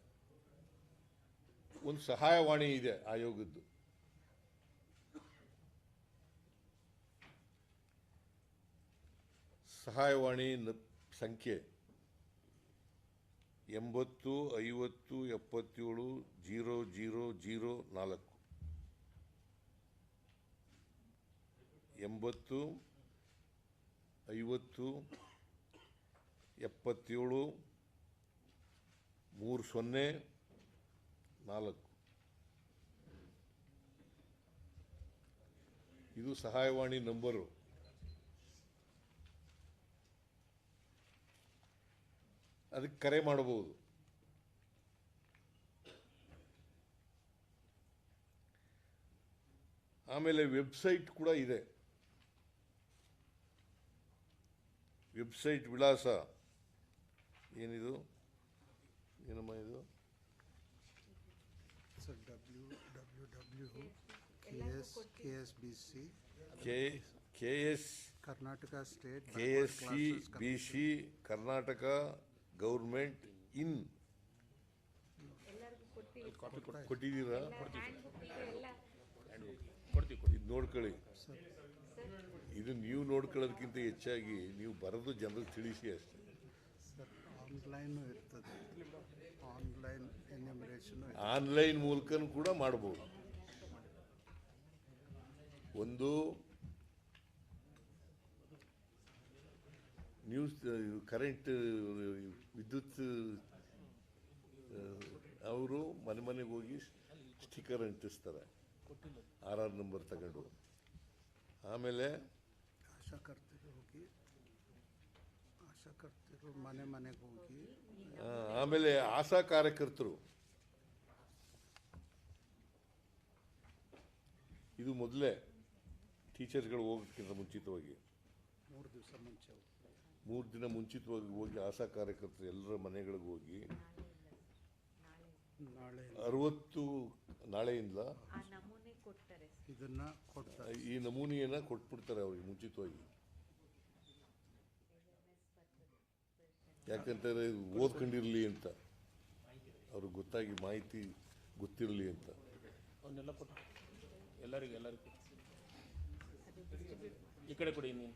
ಒಂದು ಸಹಾಯವಾಣಿ ಇದೆ ಆಯೋಗದ್ದು. ಸಹಾಯವಾಣಿ ಸಂಖ್ಯೆ 80 50 77 0004. 80 50 77 304. ಇದು ಸಹಾಯವಾಣಿ ನಂಬರು. ಅದಕ್ಕೆ ಕರೆ ಮಾಡಬಹುದು. ಆಮೇಲೆ ವೆಬ್ಸೈಟ್ ಕೂಡ ಇದೆ. ವೆಬ್ಸೈಟ್ ವಿಳಾಸ ಏನಿದು, ಏನಮ್ಮ ಇದು? Karnataka state KSCBC Karnataka government ಇನ್ ಕೊಟ್ಟಿದ್ದೀರಾ? ಇದು ನೋಡ್ಕೊಳ್ಳಿ. ಇದು ನೀವು ನೋಡ್ಕೊಳ್ಳೋದಕ್ಕಿಂತ ಹೆಚ್ಚಾಗಿ ನೀವು ಬರೆದು ಜನರಿಗೆ ತಿಳಿಸಿ ಅಷ್ಟೇ. ಆನ್ಲೈನ್ ಇರ್ತದೆ, ಆನ್ಲೈನ್ ಎನ್ಯುಮರೇಷನ್ ಆನ್ಲೈನ್ ಮೂಲಕನೂ ಕೂಡ ಮಾಡ್ಬೋದು. ಒಂದು ನ್ಯೂಸ್ ಕರೆಂಟ್ ವಿದ್ಯುತ್ ಅವರು ಮನೆ ಮನೆಗೆ ಹೋಗಿ ಸ್ಟಿಕ್ಕರ್ ಅಂಟಿಸ್ತಾರೆ RR ನಂಬರ್ ತಗೊಂಡು. ಆಮೇಲೆ ಆಶಾಕರ್ತರು ಮನೆ ಮನೆಗೆ ಹೋಗಿ, ಆಮೇಲೆ ಆಶಾ ಕಾರ್ಯಕರ್ತರು ಇದು ಮೊದಲೇ ಟೀಚರ್ಸ್ಗಳು ಹೋಗೋಕ್ಕಿಂತ ಮುಂಚಿತವಾಗಿ 3 ದಿವಸ ಮುಂಚೆ 3 ದಿನ ಮುಂಚಿತವಾಗಿ ಹೋಗಿ ಆಶಾ ಕಾರ್ಯಕರ್ತರು ಎಲ್ಲರ ಮನೆಗಳಿಗೆ ಹೋಗಿ ನಾಳೆ 60 ನಾಳೆಯಿಂದ ಆ ನಮೂನೆ ಕೊಡ್ತಾರೆ. ಇದನ್ನ ಕೊಡ್ತಾರೆ. ಈ ನಮೂನೆಯನ್ನು ಕೊಟ್ಬಿಡ್ತಾರೆ ಅವ್ರಿಗೆ ಮುಂಚಿತವಾಗಿ. ಯಾಕಂತಂದರೆ ಓದ್ಕೊಂಡಿರಲಿ ಅಂತ, ಅವ್ರಿಗೆ ಗೊತ್ತಾಗಿ ಮಾಹಿತಿ ಗೊತ್ತಿರಲಿ ಅಂತ. ಅವನ್ನೆಲ್ಲ ಕೊಟ್ಟು ಎಲ್ಲರಿಗೂ ಈ ಕಡೆ ಕೊಡಿ ನೀವು.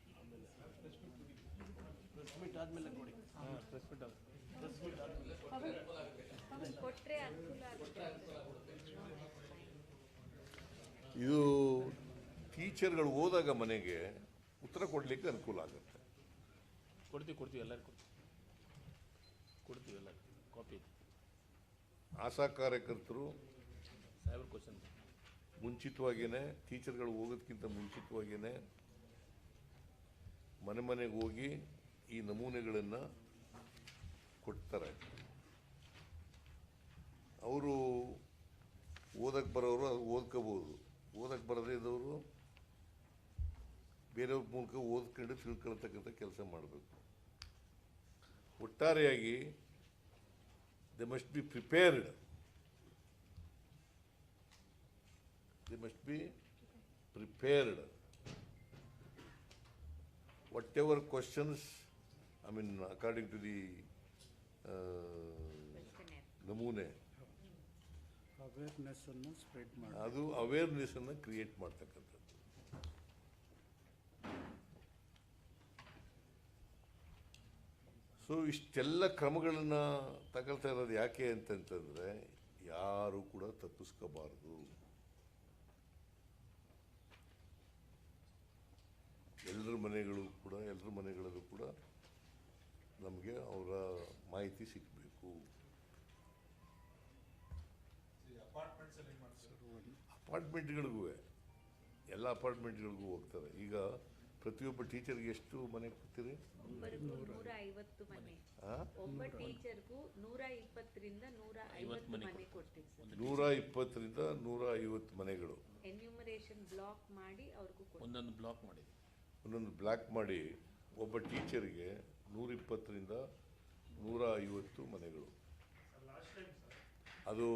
ಹಾಂ, ಪ್ರೆಸ್ ಮೀಟ್ ಕೊಟ್ಟರೆ ಅನುಕೂಲ ಆಗುತ್ತೆ. ಇದು ಟೀಚರ್ಗಳು ಹೋದಾಗ ಮನೆಗೆ ಉತ್ತರ ಕೊಡಲಿಕ್ಕೆ ಅನುಕೂಲ ಆಗುತ್ತೆ. ಕೊಡ್ತೀವಿ ಎಲ್ಲರಿಗೂ ಕೊಡ್ತೀವಿ ಎಲ್ಲರಿಗೂ ಕಾಪಿ. ಆಶಾ ಕಾರ್ಯಕರ್ತರು ಸಾಹೇಬ್ರ ಕ್ವಶನ್ ಮುಂಚಿತವಾಗಿಯೇ, ಟೀಚರ್ಗಳು ಹೋಗೋದಕ್ಕಿಂತ ಮುಂಚಿತವಾಗಿಯೇ ಮನೆಗೆ ಹೋಗಿ ಈ ನಮೂನೆಗಳನ್ನು ಕೊಡ್ತಾರೆ. ಅವರು ಓದಕ್ಕೆ ಬರೋರು ಅದು ಓದ್ಕೋಬೋದು, ಓದಕ್ಕೆ ಬರದೇ ಇದ್ದವರು ಬೇರೆಯವ್ರ ಮೂಲಕ ಓದ್ಕೊಂಡು ತಿಳ್ಕೊಳ್ತಕ್ಕಂಥ ಕೆಲಸ ಮಾಡಬೇಕು. ಒಟ್ಟಾರೆಯಾಗಿ they must be prepared. Whatever questions, I mean, according to the ನಮೂನೆ, ಅವೇರ್ನೆಸ್ಸನ್ನು ಸ್ಪ್ರೆಡ್ ಮಾಡಿ ಅದು ಅವೇರ್ನೆಸ್ಸನ್ನು ಕ್ರಿಯೇಟ್ ಮಾಡ್ತಕ್ಕಂಥದ್ದು. ಸೊ ಇಷ್ಟೆಲ್ಲ ಕ್ರಮಗಳನ್ನು ತಗೊಳ್ತಾ ಇರೋದು ಯಾಕೆ ಅಂತಂತಂದರೆ ಯಾರು ಕೂಡ ತಪ್ಪಿಸ್ಕೋಬಾರ್ದು. ಎಲ್ಲರ ಮನೆಗಳಲ್ಲೂ ಕೂಡ ನಮಗೆ ಅವರ ಮಾಹಿತಿ ಸಿಗಬೇಕು. ಅಪಾರ್ಟ್ಮೆಂಟ್ಗಳಿಗೂ ಎಲ್ಲ ಅಪಾರ್ಟ್ಮೆಂಟ್ಗಳಿಗೂ ಹೋಗ್ತಾರೆ. ಈಗ ಪ್ರತಿಯೊಬ್ಬ ಟೀಚರ್ಗೆ ಎಷ್ಟು ಮನೆ ಕೊಡ್ತೀರಿ? 150 ಮನೆ. ಒಬ್ಬ ಟೀಚರ್ಗೂ 120ರಿಂದ 150 ಮನೆ ಕೊಡ್ತೀವಿ ಸರ್. 120ರಿಂದ 150 ಮನೆಗಳು ಎನ್ಯೂಮರೇಷನ್ ಬ್ಲಾಕ್ ಮಾಡಿ ಅವ್ರಿಗೂ ಒಂದೊಂದು ಬ್ಲಾಕ್ ಮಾಡಿ ಒಬ್ಬ ಟೀಚರ್ಗೆ 120ರಿಂದ 150 ಮನೆಗಳು. ಅದು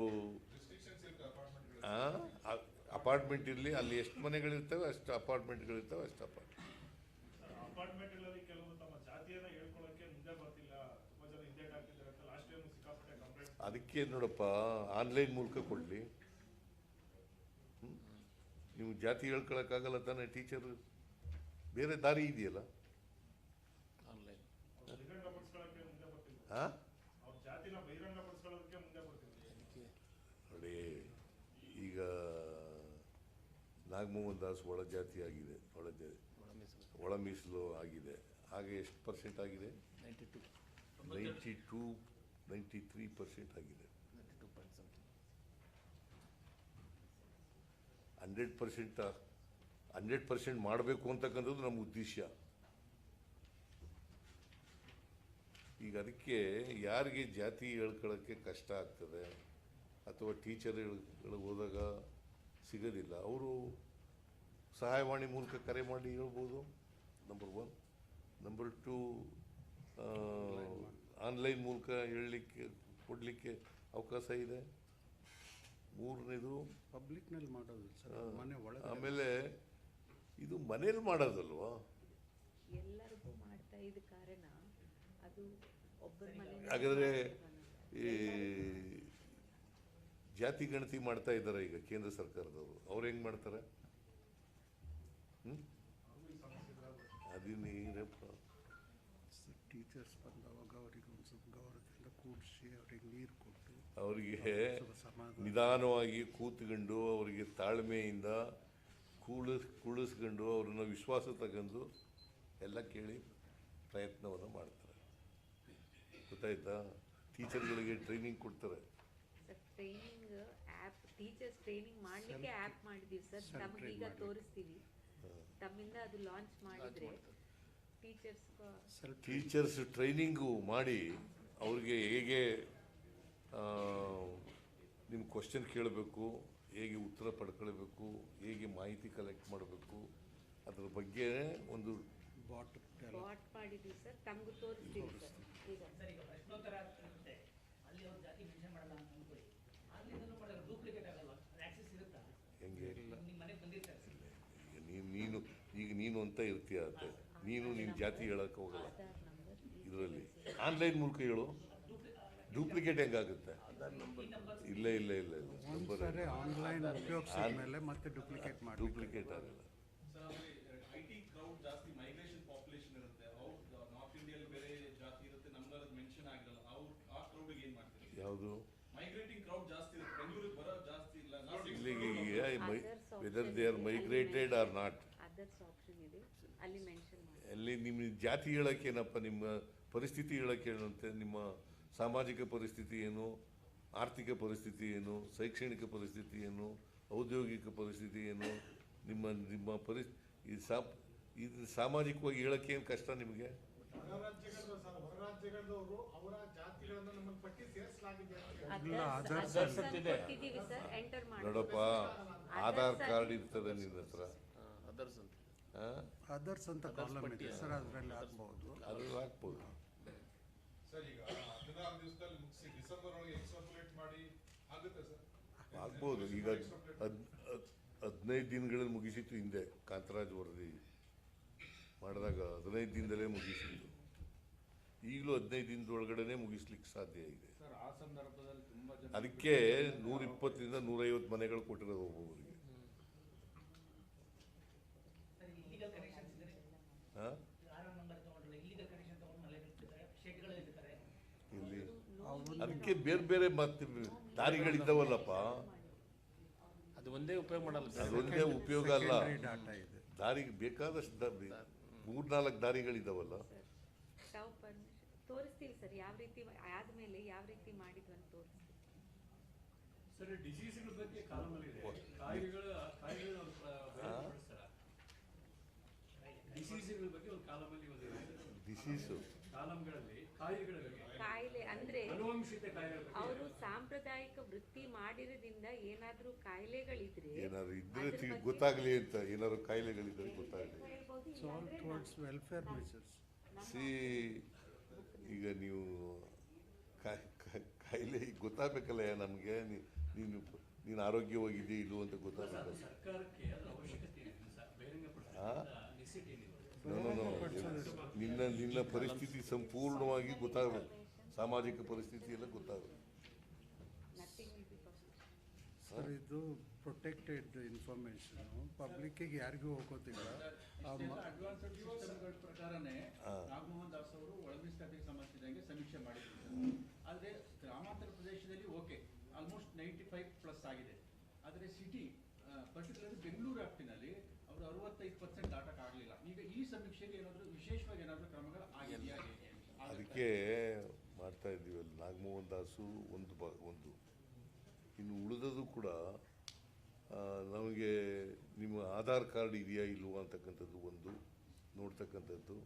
ಅಪಾರ್ಟ್ಮೆಂಟ್ ಇರಲಿ, ಅಲ್ಲಿ ಎಷ್ಟು ಮನೆಗಳಿರ್ತವೆ ಅಷ್ಟು ಅಪಾರ್ಟ್ಮೆಂಟ್ಗಳಿರ್ತವೆ, ಅಷ್ಟು ಅಪಾರ್ಟ್ಮೆಂಟ್ಗಳಲ್ಲಿ ಕೆಲವರು ತಮ್ಮ ಜಾತಿಯನ್ನ ಹೇಳ್ಕೊಳ್ಳೋಕೆ ಮುಂದೆ ಬರ್ತಿಲ್ಲ, ತುಂಬಾ ಜನ ಹಿಂದೆ ಹಾಕ್ತಿದ್ದಾರೆ ಅಂತ ಲಾಸ್ಟ್ ಟೈಮ್ ಸಿಕ್ಕಾಪಟ್ಟೆ ಕಂಪ್ಲೇಂಟ್. ಅದಕ್ಕೆ ನೋಡಪ್ಪ, ಆನ್ಲೈನ್ ಮೂಲಕ ಕೊಡಲಿ. ನೀವು ಜಾತಿ ಹೇಳ್ಕೊಳಕ್ಕಾಗಲ್ಲ ತಾನೇ ಟೀಚರ್, ಬೇರೆ ದಾರಿ ಇದೆಯಲ್ಲ. ಆನ್ಲೈನ್ ಬಹಿರಂಗಪಡಿಸ್ಕೊಳ್ಳೋಕೆ ಮುಂದೆ ಬರ್ತಿಲ್ಲ, ಅವ್ರ ಜಾತಿನ ಬಹಿರಂಗಪಡಿಸ್ಕೊಳ್ಳೋದಕ್ಕೆ ಮುಂದೆ ಬರ್ತಿಲ್ಲ. ನೋಡಿ, ಈಗ ನಾಗಮೋಹನ್ ದಾಸ್ ಒಳ ಜಾತಿ ಆಗಿದೆ, ಒಳ ಮೀಸಲು ಆಗಿದೆ. ಹಾಗೆ ಎಷ್ಟು ಪರ್ಸೆಂಟ್ ಆಗಿದೆ? 93% ಆಗಿದೆ. 100% ಮಾಡಬೇಕು ಅಂತಕ್ಕಂಥದ್ದು ನಮ್ಮ ಉದ್ದೇಶ. ಈಗ ಅದಕ್ಕೆ ಯಾರಿಗೆ ಜಾತಿ ಹೇಳ್ಕೊಳ್ಳೋಕ್ಕೆ ಕಷ್ಟ ಆಗ್ತದೆ ಅಥವಾ ಟೀಚರ್ಗಳು ಹೋದಾಗ ಸಿಗೋದಿಲ್ಲ, ಅವರು ಸಹಾಯವಾಣಿ ಮೂಲಕ ಕರೆ ಮಾಡಿ ಹೇಳ್ಬೋದು. ನಂಬರ್ 1. ನಂಬರ್ 2, ಆನ್ಲೈನ್ ಮೂಲಕ ಕೊಡಲಿಕ್ಕೆ ಅವಕಾಶ ಇದೆ. 3ನೇದು ಪಬ್ಲಿಕ್ನಲ್ಲಿ ಮಾಡೋದು ಸರ್, ಮನೆ ಒಳಗೆ. ಆಮೇಲೆ ಇದು ಮನೇಲಿ ಮಾಡೋದಲ್ವಾ, ಎಲ್ಲರಿಗೂ ಮಾಡ್ತಾ ಇದ್ದ ಕಾರಣ ಅದು ಒಬ್ಬರ ಮನೆ. ಹಾಗಾದರೆ ಈ ಜಾತಿ ಗಣತಿ ಮಾಡ್ತಾ ಇದ್ದಾರೆ ಈಗ ಕೇಂದ್ರ ಸರ್ಕಾರದವರು, ಅವ್ರು ಹೆಂಗೆ ಮಾಡ್ತಾರೆ? ಅದೇನಪ್ಪ, ಟೀಚರ್ಸ್ ಬಂದವಾಗ ಅವರಿಗೆ ಒಂದು ಸ್ವಲ್ಪ ಗೌರವದಿಂದ ಕೂಡಿಸಿ ಅವ್ರಿಗೆ ನೀರು ಕೊಟ್ಟು ಅವರಿಗೆ ನಿಧಾನವಾಗಿ ಕೂತ್ಕೊಂಡು ಅವರಿಗೆ ತಾಳ್ಮೆಯಿಂದ ಕುಳಿಸ್ಕೊಂಡು ಅವ್ರನ್ನ ವಿಶ್ವಾಸ ತಗೊಂಡು ಎಲ್ಲ ಕೇಳಿ ಪ್ರಯತ್ನವನ್ನು ಮಾಡ್ತಾರೆ. ಗೊತ್ತಾಯ್ತಾ? ಟೀಚರ್ಗಳಿಗೆ ಟ್ರೈನಿಂಗ್ ಕೊಡ್ತಾರೆ. ಟ್ರೈನಿಂಗ್ ಆ್ಯಪ್, ಟೀಚರ್ಸ್ ಟ್ರೈನಿಂಗ್ ಮಾಡಲಿಕ್ಕೆ ಆ್ಯಪ್ ಮಾಡಿದ್ದೀವಿ ಸರ್. ತಮಗೀಗ ತೋರಿಸ್ತೀವಿ, ತಮ್ಮಿಂದ ಅದು ಲಾಂಚ್ ಮಾಡಿದರೆ ಟೀಚರ್ಸ್ ಟ್ರೈನಿಂಗು ಮಾಡಿ ಅವ್ರಿಗೆ ಹೇಗೆ ನಿಮ್ಮ ಕ್ವಶನ್ ಕೇಳಬೇಕು, ಹೇಗೆ ಉತ್ತರ ಪಡ್ಕೊಳ್ಬೇಕು, ಹೇಗೆ ಮಾಹಿತಿ ಕಲೆಕ್ಟ್ ಮಾಡಬೇಕು, ಅದ್ರ ಬಗ್ಗೆ ಒಂದು ಬಾಟ್ ಮಾಡಿದ್ದೀವಿ ಸರ್. ತಮಗೂ ತೋರಿಸ್ತೀವಿ ಸರ್. ಈಗ ಪ್ರಶ್ನೋತ್ತರ ಇರುತ್ತೆ, ಅಲ್ಲಿ ಅವ್ರ ಜಾತಿ ಮೆನ್ಷನ್ ಮಾಡಲ್ಲ ಅಂತ ಅನ್ಕೊಳ್ಳಿ, ಅಲ್ಲಿಂದಲೂ ಮಾಡಿದ್ರೆ ಡೂಪ್ಲಿಕೇಟ್ ಆಗಲ್ಲ, ಆಕ್ಸೆಸ್ ಇರುತ್ತಾ? ಹೆಂಗೆ ನಿಮ್ಮ ಮನೆಗೆ ಬಂದಿರ್ತಾರೆ ನೀನು ಅಂತ ಇರ್ತೀಯ, ನೀನು ನಿನ್ನ ಜಾತಿ ಹೇಳಕ್ಕೆ ಹೋಗಲ್ಲ ಇದರಲ್ಲಿ. ಆನ್ಲೈನ್ ಮೂಲಕ ಹೇಳು. ಡೂಪ್ಲಿಕೇಟ್ ಹೆಂಗಾಗುತ್ತೆ? ಈ ನಂಬರ್ ಇಲ್ಲ ಇಲ್ಲ ಇಲ್ಲ ಇಲ್ಲ ನಂಬರ್ ಒಂದ್ಸರಿ ಆನ್ಲೈನ್ ಉಪಯೋಗಿಸಿದ ಮೇಲೆ ಮತ್ತೆ ಡೂಪ್ಲಿಕೇಟ್ ಮಾಡಿ ಡೂಪ್ಲಿಕೇಟ್ ಆಗಲ್ಲ. ಐಟಿ ಕ್ರೌಡ್ ಜಾಸ್ತಿ ಮೈಗ್ರೇಷನ್ ಪಾಪ್ಯುಲೇಷನ್ ಇರುತ್ತೆ. ಅವ್ರು ನಾರ್ತ್ ಇಂಡಿಯಲ್ಲಿ ಬೇರೆ ಜಾತಿ ಇರುತ್ತೆ, ನಮ್ಗಲ್ಲಿ ಮೆನ್ಷನ್ ಆಗಿರಲ್ಲ. ಅವ್ರು ಆ ಕ್ರೌಡಿಗೆ ಏನ್ ಮಾಡ್ತೀರಿ? ಯಾವುದು? ಮೈಗ್ರೇಟಿಂಗ್ ಕ್ರೌಡ್ ಜಾಸ್ತಿ ಇರುತ್ತೆ, ಬೆಂಗಳೂರಿಗೆ ಬರೋ ಜಾಸ್ತಿ ಇಲ್ಲ. ಇಲ್ಲಿಗೆ whether they are migrated or not. Others option ಇದೆ, ಅಲ್ಲಿ ಮೆನ್ಷನ್ ಮಾಡಿ. ಅಲ್ಲಿ ನಿಮ್ಮ ಜಾತಿ ಹೇಳೋಕ್ಕೇನಪ್ಪ, ನಿಮ್ಮ ಪರಿಸ್ಥಿತಿ ಹೇಳೋಕ್ಕೆ ಹೇಳುವಂತೆ. ನಿಮ್ಮ ಸಾಮಾಜಿಕ ಪರಿಸ್ಥಿತಿ ಏನು, ಆರ್ಥಿಕ ಪರಿಸ್ಥಿತಿ ಏನು, ಶೈಕ್ಷಣಿಕ ಪರಿಸ್ಥಿತಿ ಏನು, ಔದ್ಯೋಗಿಕ ಪರಿಸ್ಥಿತಿ ಏನು, ನಿಮ್ಮ ನಿಮ್ಮ ಇದು ಸಾಮಾಜಿಕವಾಗಿ ಹೇಳೋಕ್ಕೆ ಏನು ಕಷ್ಟ ನಿಮಗೆ? ಹೊರ ರಾಜ್ಯಗಳವರು ಅವರ ಜಾತಿಗಳನ್ನು ನಮ್ಮ ಪಟ್ಟಿ ಸೇರಿಸಲಾಗಿದೆ ಅಂತ ಹೇಳಿ. ಇಲ್ಲ, Others others ಅಂತ ಕೊಟ್ಟಿದ್ದೀವಿ ಸರ್, ಎಂಟರ್ ಮಾಡಿ. ನೋಡಪ್ಪ, ಆಧಾರ್ ಕಾರ್ಡ್ ಇರ್ತದೆ ನಿನ್ನ ಹತ್ರ, ಅದರ್ಸ್ ಅಂತ. ಅದರ್ಸ್ ಅಂತ ಕಾಲಮ್ ಇದೆ ಸರ್, ಅದರಲ್ಲಿ ಹಾಕ್ಬಹುದು. ಅದು ಹಾಕ್ಬೋದು. ಸರ್ ಈಗ 16 ದಿವಸದಲ್ಲಿ ಮುಗಿಸಿ ಡಿಸೆಂಬರ್ ಒಳಗೆ ಎಕ್ಸ್ಟ್ರಾಪುಲೇಟ್ ಮಾಡಿ ಆಗುತ್ತೆ ಸರ್? ಆಗ್ಬೋದು. ಈಗ 15 ದಿನಗಳಲ್ಲಿ ಮುಗಿಸಿತ್ತು ಹಿಂದೆ ಕಾಂತರಾಜ್ ವರದಿ ಮಾಡಿದಾಗ 15 ದಿನದಲ್ಲೇ ಮುಗಿಸಿತ್ತು. ಈಗಲೂ 15 ದಿನದೊಳಗಡೆ ಮುಗಿಸ್ಲಿಕ್ಕೆ ಸಾಧ್ಯ ಇದೆ. ಸರ್ ಆ ಸಂದರ್ಭದಲ್ಲಿ ತುಂಬಾ ಜನ ಅದಕ್ಕೆ 120ರಿಂದ 150 ಮನೆಗಳು ಕೊಟ್ಟಿರೋದು ಒಬ್ಬೊಬ್ಬರಿಗೆ. ಸರ್ ಇಲ್ಲಿಗಲ್ ಕನೆಕ್ಷನ್ಸ್ ಇದ್ದಾರೆ. ಹಾಂ, ಆರಾಮ್ ನಂಬರ್ ತಗೊಂಡ್ರೆ ಇಲ್ಲಿಗಲ್ ಕನೆಕ್ಷನ್ ತಗೊಂಡು ಮನೆ ಇರ್ತಾರೆ, ಶೆಡ್ಗಳು ಇರ್ತಾರೆ. ಇಲ್ಲಿ ಅದಕ್ಕೆ ಬೇರೆ ಬೇರೆ ಮತ್ತೆ ದಾರಿಗಳಿದ್ದಾವಲ್ಲಪ್ಪ. ಅದು ಒಂದೇ ಉಪಯೋಗ ಮಾಡಲ್ಲ. ಅದೊಂದೇ ಉಪಯೋಗ ಅಲ್ಲ, ಡಾಟಾ ಇದೆ. ದಾರಿಗೆ ಬೇಕಾದಷ್ಟು 3-4 ದಾರಿಗಳಿದ್ದಾವಲ್ಲ. ತಾವು ಪರ್ಮಿಷನ್ ತೋರಿಸ್ತೀವಿ ಸರ್, ಯಾವ ರೀತಿ ಆದ್ಮೇಲೆ ಯಾವ ರೀತಿ ಮಾಡಿದ್ವಿ ಅಂತ ತೋರಿಸ್ತೀವಿ. ಸರ್ ಡಿಸೀಸ್ಗಳ ಬಗ್ಗೆ ಕಾಲಮಲ್ಲಿ ಇದೆ. ಕಾಯಿಲೆಗಳು ಡಿಸೀಸ್ಗಳ ಬಗ್ಗೆ ಒಂದು ಕಾಲಮಲ್ಲಿ ಡಿಸೀಸು ಕಾಲಮ್ಗಳಲ್ಲಿ ಕಾಯಿಲೆಗಳ ಬಗ್ಗೆ, ಕಾಯಿಲೆ ಅಂದ್ರೆ ಅನುವಂಶಿತ ಕಾಯಿಲೆಗಳ ಬಗ್ಗೆ ಅವರು ಸಾಂಪ್ರದಾಯಿಕ ವೃತ್ತಿ ಮಾಡಿರೋದ್ರಿಂದ ಏನಾದ್ರೂ ಕಾಯಿಲೆಗಳಿದ್ರೆ ಏನಾದ್ರು ಇದ್ರೆ ಅದ್ರ ಬಗ್ಗೆ ಗೊತ್ತಾಗ್ಲಿ ಅಂತ, ಏನಾದ್ರು ಕಾಯಿಲೆಗಳಿದ್ರೆ ಗೊತ್ತಾಗಲಿ. ಹೇಳ್ಬೋದು. It's all towards welfare measures. C, ಈಗ ನೀವು ಕಾಯಿಲೆ ಗೊತ್ತಾಗಬೇಕಲ್ಲ ನಮಗೆ. ನೀನು ಆರೋಗ್ಯವಾಗಿದೆಯಾ ಇಲ್ಲೋ ಅಂತ ಗೊತ್ತಾಗಬೇಕಲ್ಲ. ಸರ್ಕಾರಕ್ಕೆ ಅದರ ಅವಶ್ಯಕತೆ ಇದೆ ಸರ್. ನೆಸಿಟಿ ಏನಿದೆ ನಿನ್ನ ಪರಿಸ್ಥಿತಿ ಸಂಪೂರ್ಣವಾಗಿ ಗೊತ್ತಾಗಬೇಕು. ಸಾಮಾಜಿಕ ಪರಿಸ್ಥಿತಿ ಎಲ್ಲ ಗೊತ್ತಾಗಬೇಕು. Nothing will be possible. Sir ಇದು ಪ್ರೊಟೆಕ್ಟೆಡ್ ಇನ್ಫಾರ್ಮೇಶನ್, ಪಬ್ಲಿಕ್ಕಿಗೆ ಯಾರಿಗೂ ಹೋಗೋದಿಲ್ಲ. ಅಡ್ವಾನ್ಸ್ಡ್ ಸಿಸ್ಟಮ್ಗಳ ಪ್ರಕಾರನೇ ನಾಗಮೋಹನ್ ದಾಸ್ ಅವರು ಒಳಮೀಸಲಾತಿಗೆ ಸಂಬಂಧಿಸಿದಂಗೆ ಸಮೀಕ್ಷೆ ಮಾಡಿದ್ರು. ಆದರೆ ಗ್ರಾಮಾಂತರ ಪ್ರದೇಶದಲ್ಲಿ ಓಕೆ ಆಲ್ಮೋಸ್ಟ್ 95+ ಆಗಿದೆ. ಆದರೆ ಸಿಟಿ ಪರ್ಟಿಕ್ಯುಲರ್ಲಿ ಬೆಂಗಳೂರು ವ್ಯಾಪ್ತಿನಲ್ಲಿ ಅವರು 65% ದಾಟಕ್ಕಾಗಲಿಲ್ಲ. ಈಗ ಈ ಸಮೀಕ್ಷೆಗೆ ಏನಾದರೂ ವಿಶೇಷವಾಗಿ ಏನಾದರೂ ಕ್ರಮಗಳು ಆಗಿದೆಯಾ? ಅದಕ್ಕೆ ಮಾಡ್ತಾ ಇದ್ದೀವಲ್ಲ, ನಾಗಮೋಹನ್ ದಾಸು ಒಂದು ಇನ್ನು ಉಳಿದದು ಕೂಡ ನಮಗೆ ನಿಮ್ಮ ಆಧಾರ್ ಕಾರ್ಡ್ ಇದೆಯಾ ಇಲ್ವಾ ಅಂತಕ್ಕಂಥದ್ದು ಒಂದು ನೋಡ್ತಕ್ಕಂಥದ್ದು.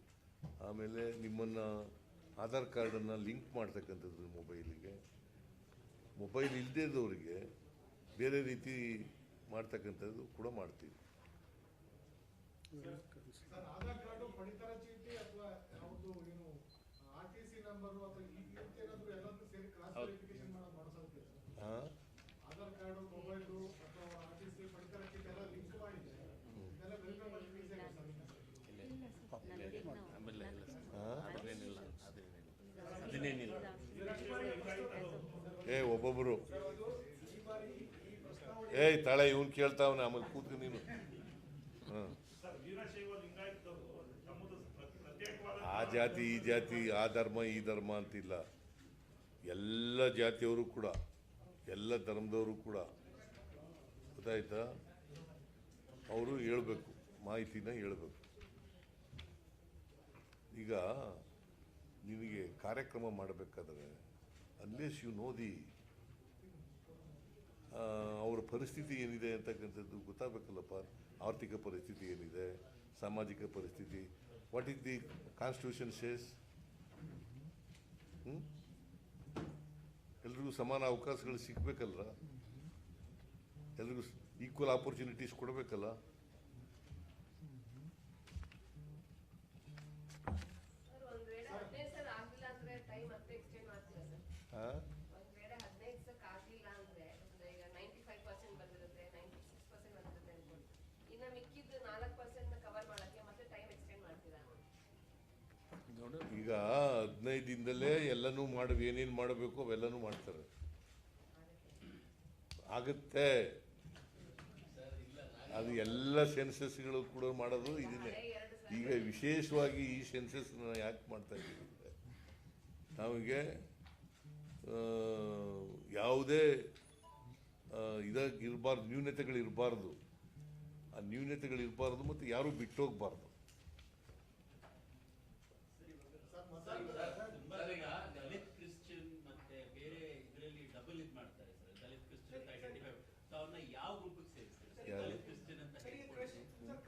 ಆಮೇಲೆ ನಿಮ್ಮನ್ನು ಆಧಾರ್ ಕಾರ್ಡನ್ನು ಲಿಂಕ್ ಮಾಡ್ತಕ್ಕಂಥದ್ದು ಮೊಬೈಲಿಗೆ. ಮೊಬೈಲ್ ಇಲ್ಲದೇ ಇದ್ದವರಿಗೆ ಬೇರೆ ರೀತಿ ಮಾಡ್ತಕ್ಕಂಥದ್ದು ಕೂಡ ಮಾಡ್ತೀವಿ. ಸರ್ ಆಧಾರ್ ಕಾರ್ಡು, ಪಡಿತರ ಚೀಟಿ ಅಥವಾ ಯಾವುದು ಏನು RTC ನಂಬರು ಅಥವಾ ಏನಾದರೂ ಎಲ್ಲದೂ ಸೇರಿ ಕ್ರಾಸ್ ವೆರಿಫಿಕೇಶನ್ ಮಾಡಿಸೋದಕ್ಕೆ ಹಾಂ, ಆಧಾರ್ ಕಾರ್ಡು, ಮೊಬೈಲು ಅಥವಾ RTC, ಪಡಿತರ ಚೀಟಿ ಎಲ್ಲ ಲಿಂಕ್ ಮಾಡಿದ್ರೆ ಇದೆಲ್ಲ ವೆರಿಫೈ ಮಾಡಲಿಕ್ಕೆ ಈಸಿ ಆಗುತ್ತೆ ಸರ್. ಆಮೇಲೆ ಇಲ್ಲ ಸರ್, ಹಾಂ. ಅದೇನಿಲ್ಲ ಅದೇನಿಲ್ಲ. ಒಬ್ಬೊಬ್ಬರು ತಾಳೆ ಇವನು ಕೇಳ್ತಾವನೆ, ಆಮೇಲೆ ಕೂತ್ಕು ನೀನು. ಹಾಂ, ಸರ್ ವೀರಶೈವ ಲಿಂಗಾಯತರು ನಮ್ಮದು ಪ್ರತ್ಯೇಕವಾದ ಆ ಜಾತಿ ಈ ಜಾತಿ, ಆ ಧರ್ಮ ಈ ಧರ್ಮ ಅಂತಿಲ್ಲ. ಎಲ್ಲ ಜಾತಿಯವರು ಕೂಡ, ಎಲ್ಲ ಧರ್ಮದವರು ಕೂಡ, ಗೊತ್ತಾಯ್ತಾ, ಅವರು ಹೇಳ್ಬೇಕು, ಮಾಹಿತಿನ ಹೇಳ್ಬೇಕು. ಈಗ ನಿನಗೆ ಕಾರ್ಯಕ್ರಮ ಮಾಡಬೇಕಾದ್ರೆ ಅನ್ಲೆಸ್ ಯು ನೋ ದಿ ಅವರ ಪರಿಸ್ಥಿತಿ ಏನಿದೆ ಅಂತಕ್ಕಂಥದ್ದು ಗೊತ್ತಾಗಬೇಕಲ್ಲಪ್ಪ. ಆರ್ಥಿಕ ಪರಿಸ್ಥಿತಿ ಏನಿದೆ, ಸಾಮಾಜಿಕ ಪರಿಸ್ಥಿತಿ, what is the constitution says. ಎಲ್ರಿಗೂ ಸಮಾನ ಅವಕಾಶಗಳು ಸಿಗಬೇಕಲ್ಲ, ಎಲ್ರಿಗೂ ಈಕ್ವಲ್ ಆಪರ್ಚುನಿಟೀಸ್ ಕೊಡಬೇಕಲ್ಲ. ಹಾಂ, ಈಗ 15 ದಿನದಲ್ಲೇ ಎಲ್ಲನೂ ಏನೇನು ಮಾಡಬೇಕು ಅವೆಲ್ಲನೂ ಮಾಡ್ತಾರೆ. ಆಗುತ್ತೆ. ಅದು ಎಲ್ಲ ಸೆನ್ಸಸ್ಗಳು ಕೂಡ ಮಾಡೋದು ಇದನ್ನೇ. ಈಗ ವಿಶೇಷವಾಗಿ ಈ ಸೆನ್ಸಸ್ನ ಯಾಕೆ ಮಾಡ್ತಾ ಇದ್ದೀವಿ ಅಂದರೆ ನಮಗೆ ಯಾವುದೇ ಇದಾಗಿರಬಾರ್ದು, ನ್ಯೂನತೆಗಳಿರಬಾರ್ದು. ಆ ನ್ಯೂನತೆಗಳಿರಬಾರ್ದು ಮತ್ತು ಯಾರೂ ಬಿಟ್ಟೋಗ್ಬಾರ್ದು. ಸರ್, ಈಗ ದಲಿತ್ ಕ್ರಿಶ್ಚಿಯನ್ ಮತ್ತೆ ಬೇರೆ ಇದರಲ್ಲಿ ಡಬಲ್ ಇದು ಮಾಡ್ತಾರೆ ಸರ್. ದಲಿತ್ ಕ್ರಿಶ್ಚಿಯನ್ ಅಂತ ಐಡೆಂಟಿಫೈ ಅವ್ರನ್ನ ಯಾವ ಗ್ರೂಪಿಗೆ ಸೇರಿಸ್ತಾರೆ? ದಲಿತ್ ಕ್ರಿಶ್ಚಿಯನ್ ಅಂತ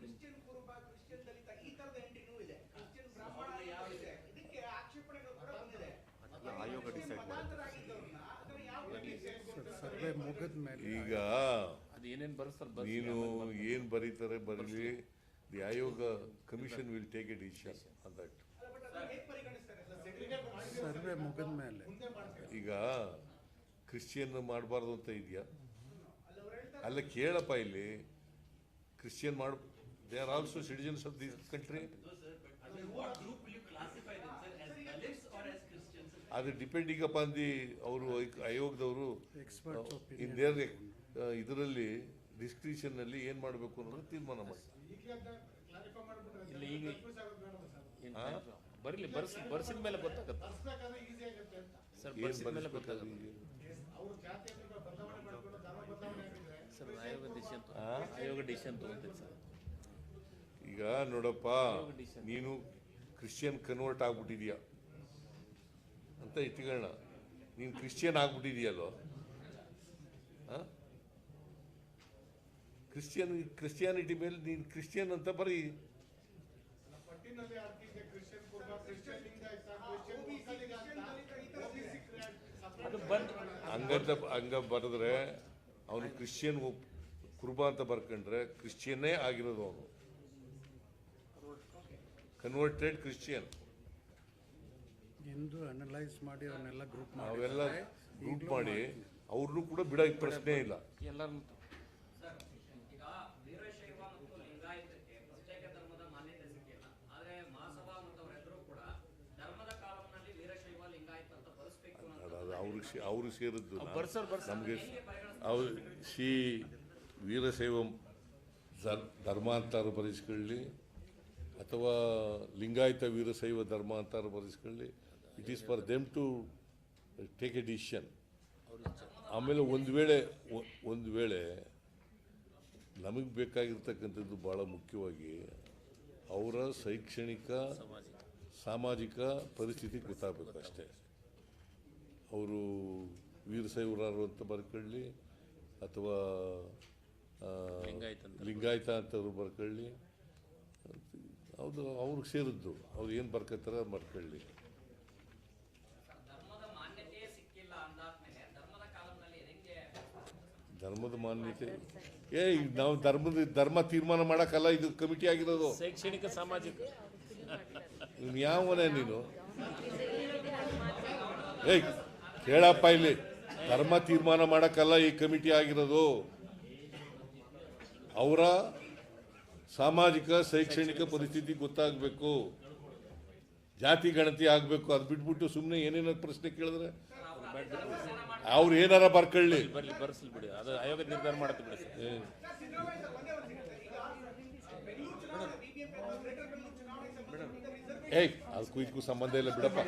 ಕ್ರಿಶ್ಚಿಯನ್ ಕುರುಬ, ಕ್ರಿಶ್ಚಿಯನ್ ದಲಿತ ಈ ತರದ ಎಂಟ್ರಿನೂ ಇದೆ. ಕ್ರಿಶ್ಚಿಯನ್ ಬ್ರಾಹ್ಮಣ ಯಾವ ಇದೆ, ಇದಕ್ಕೆ ಆಕ್ಷೇಪಣೆಗಳು ಕೂಡ ಬಂದಿದೆ. ಆಯೋಗ ಡಿಸೈಡ್ ಮತಾಂತರಾಗಿದ್ದವ್ರನ್ನ ಅದರ ಯಾವ ಸರ್ವೆ ಮುಗಿದ ಮೇಲೆ ಈಗ ಅದು ಏನೇನು ಬರುತ್ತೆ ನೀನು ಏನು ಬರೀತಾರೆ ಬರಲಿ, ದಿ ಆಯೋಗ commission will take a decision on that. Survey ಮುಗಿದ ಮೇಲೆ ಈಗ ಕ್ರಿಶ್ಚಿಯನ್ ಮಾಡಬಾರ್ದು ಅಂತ ಇದೆಯಾ? ಅಲ್ಲ ಕೇಳಪ್ಪ, ಇಲ್ಲಿ Christian they are also citizens of this country. ಅದು ಡಿಪೆಂಡಿಂಗ್ ಅಪಾನ್ ದಿ ಅವರು ಆಯೋಗದವರು ಇನ್ ದೇರ್ ಇದರಲ್ಲಿ ಡಿಸ್ಕ್ರಿಷನ್ನಲ್ಲಿ ಏನು ಮಾಡಬೇಕು ಅನ್ನೋದು ತೀರ್ಮಾನ ಮಾಡ್ತಾರೆ. ಇಲ್ಲಿ ಈಗ ಬರಲಿ ಬರ್ಸಿದ ಮೇಲೆ ಗೊತ್ತಾಗುತ್ತೆ ಸರ್. ಬರ್ಸಿದ ಮೇಲೆ ಗೊತ್ತಾಗುತ್ತೆ ಸರ್. ಆಯೋಗ ಡಿಸಿಷನ್ ತಗೊಂತೈತೆ ಸರ್. ಈಗ ನೋಡಪ್ಪ, ನೀನು ಕ್ರಿಶ್ಚಿಯನ್ ಕನ್ವರ್ಟ್ ಆಗ್ಬಿಟ್ಟಿದ್ಯಾ ಅಂತ ಇಟ್ಕೊಳ್ಳೋಣ. ನೀನು ಕ್ರಿಶ್ಚಿಯನ್ ಆಗ್ಬಿಟ್ಟಿದೆಯಲ್ಲೋ, ಕ್ರಿಶ್ಚಿಯಾನಿಟಿ ಮೇಲೆ ನೀನು ಕ್ರಿಶ್ಚಿಯನ್ ಅಂತ ಬರೀ. ಹಂಗ ಬರೆದ್ರೆ ಅವನು ಕ್ರಿಶ್ಚಿಯನ್ ಕುರುಬ ಅಂತ ಬರ್ಕೊಂಡ್ರೆ ಕ್ರಿಶ್ಚಿಯನ್ನೇ ಆಗಿರೋದು ಅವನು, ಕನ್ವರ್ಟೆಡ್ ಕ್ರಿಶ್ಚಿಯನ್. ಎಂದು ಅನಲೈಸ್ ಮಾಡಿ ಅವನ್ನೆಲ್ಲ ಅವೆಲ್ಲ ಗ್ರೂಪ್ ಮಾಡಿ ಅವ್ರನ್ನೂ ಕೂಡ ಬಿಡೋಕೆ ಪ್ರಶ್ನೆ ಇಲ್ಲ. ಎಲ್ಲರೂ ಈಗ ವೀರಶೈವ ಮತ್ತು ಲಿಂಗಾಯತಕ್ಕೆ ಪ್ರತ್ಯೇಕ ಧರ್ಮದ ಮಾನ್ಯತೆ ಸಿಕ್ಕಿಲ್ಲ. ಆದ್ರೆ ಮಹಾಸಭಾ ಮತ್ತು ಅವರೆಲ್ಲರೂ ಕೂಡ ಧರ್ಮದ ಕಾಲಂನಲ್ಲಿ ವೀರಶೈವ ಲಿಂಗಾಯತ ಅಂತ ಬರೆಸ್ಬೇಕು ಅಂತ ಅವರು ಸೇರಿದ್ದು ಬರ್ಸರ್ ನಮಗೆ. ಅವ್ರು ವೀರಶೈವ ಧರ್ಮಾಂತರ ಬರೆಸ್ಕೊಳ್ಳಿ ಅಥವಾ ಲಿಂಗಾಯತ ವೀರಶೈವ ಧರ್ಮಾಂತರ ಬರೆಸ್ಕೊಳ್ಳಿ, it is for them to take a decision. ಆಮೇಲೆ ಒಂದು ವೇಳೆ ನಮಗೆ ಬೇಕಾಗಿರ್ತಕ್ಕಂಥದ್ದು ಭಾಳ ಮುಖ್ಯವಾಗಿ ಅವರ ಶೈಕ್ಷಣಿಕ ಸಾಮಾಜಿಕ ಪರಿಸ್ಥಿತಿ ಗೊತ್ತಾಗಬೇಕು ಅಷ್ಟೇ. ಅವರು ವೀರಶೈವರಾರು ಅಂತ ಬರ್ಕೊಳ್ಳಿ ಅಥವಾ ಲಿಂಗಾಯತ ಅಂತವ್ರು ಬರ್ಕೊಳ್ಳಿ, ಹೌದು ಅವ್ರಿಗೆ ಸೇರಿದ್ದು ಅವ್ರು ಏನು ಬರ್ಕೊತಾರೆ ಅದು ಬರ್ಕೊಳ್ಳಿ. ಧರ್ಮದ ಮಾನ್ಯತೆ ನಾವು ಧರ್ಮ ತೀರ್ಮಾನ ಮಾಡೋಕ್ಕಲ್ಲ, ಇದು ಕಮಿಟಿ ಆಗಿರೋದು. ಶೈಕ್ಷಣಿಕ ಸಾಮಾಜಿಕ ಯಾವನೇ ನೀನು? ಕೇಳಪ್ಪ, ಇಲ್ಲಿ ಧರ್ಮ ತೀರ್ಮಾನ ಮಾಡೋಕ್ಕಲ್ಲ ಈ ಕಮಿಟಿ ಆಗಿರೋದು. ಅವರ ಸಾಮಾಜಿಕ ಶೈಕ್ಷಣಿಕ ಪರಿಸ್ಥಿತಿ ಗೊತ್ತಾಗಬೇಕು, ಜಾತಿ ಗಣತಿ ಆಗಬೇಕು. ಅದು ಬಿಟ್ಬಿಟ್ಟು ಸುಮ್ಮನೆ ಏನೇನೋ ಪ್ರಶ್ನೆ ಕೇಳಿದ್ರೆ ಅವ್ರು ಏನಾರ ಬರ್ಕೊಳ್ಳಿ. ಬರ್ಸಲಿ ಬಿಡಿ, ಅದು ಆಯೋಗ ನಿರ್ಧಾರ ಮಾಡುತ್ತೆ ಬಿಡಿ ಸರ್. ಅದಕ್ಕೂ ಇದಕ್ಕೂ ಸಂಬಂಧ ಇಲ್ಲ ಬಿಡಪ್ಪ.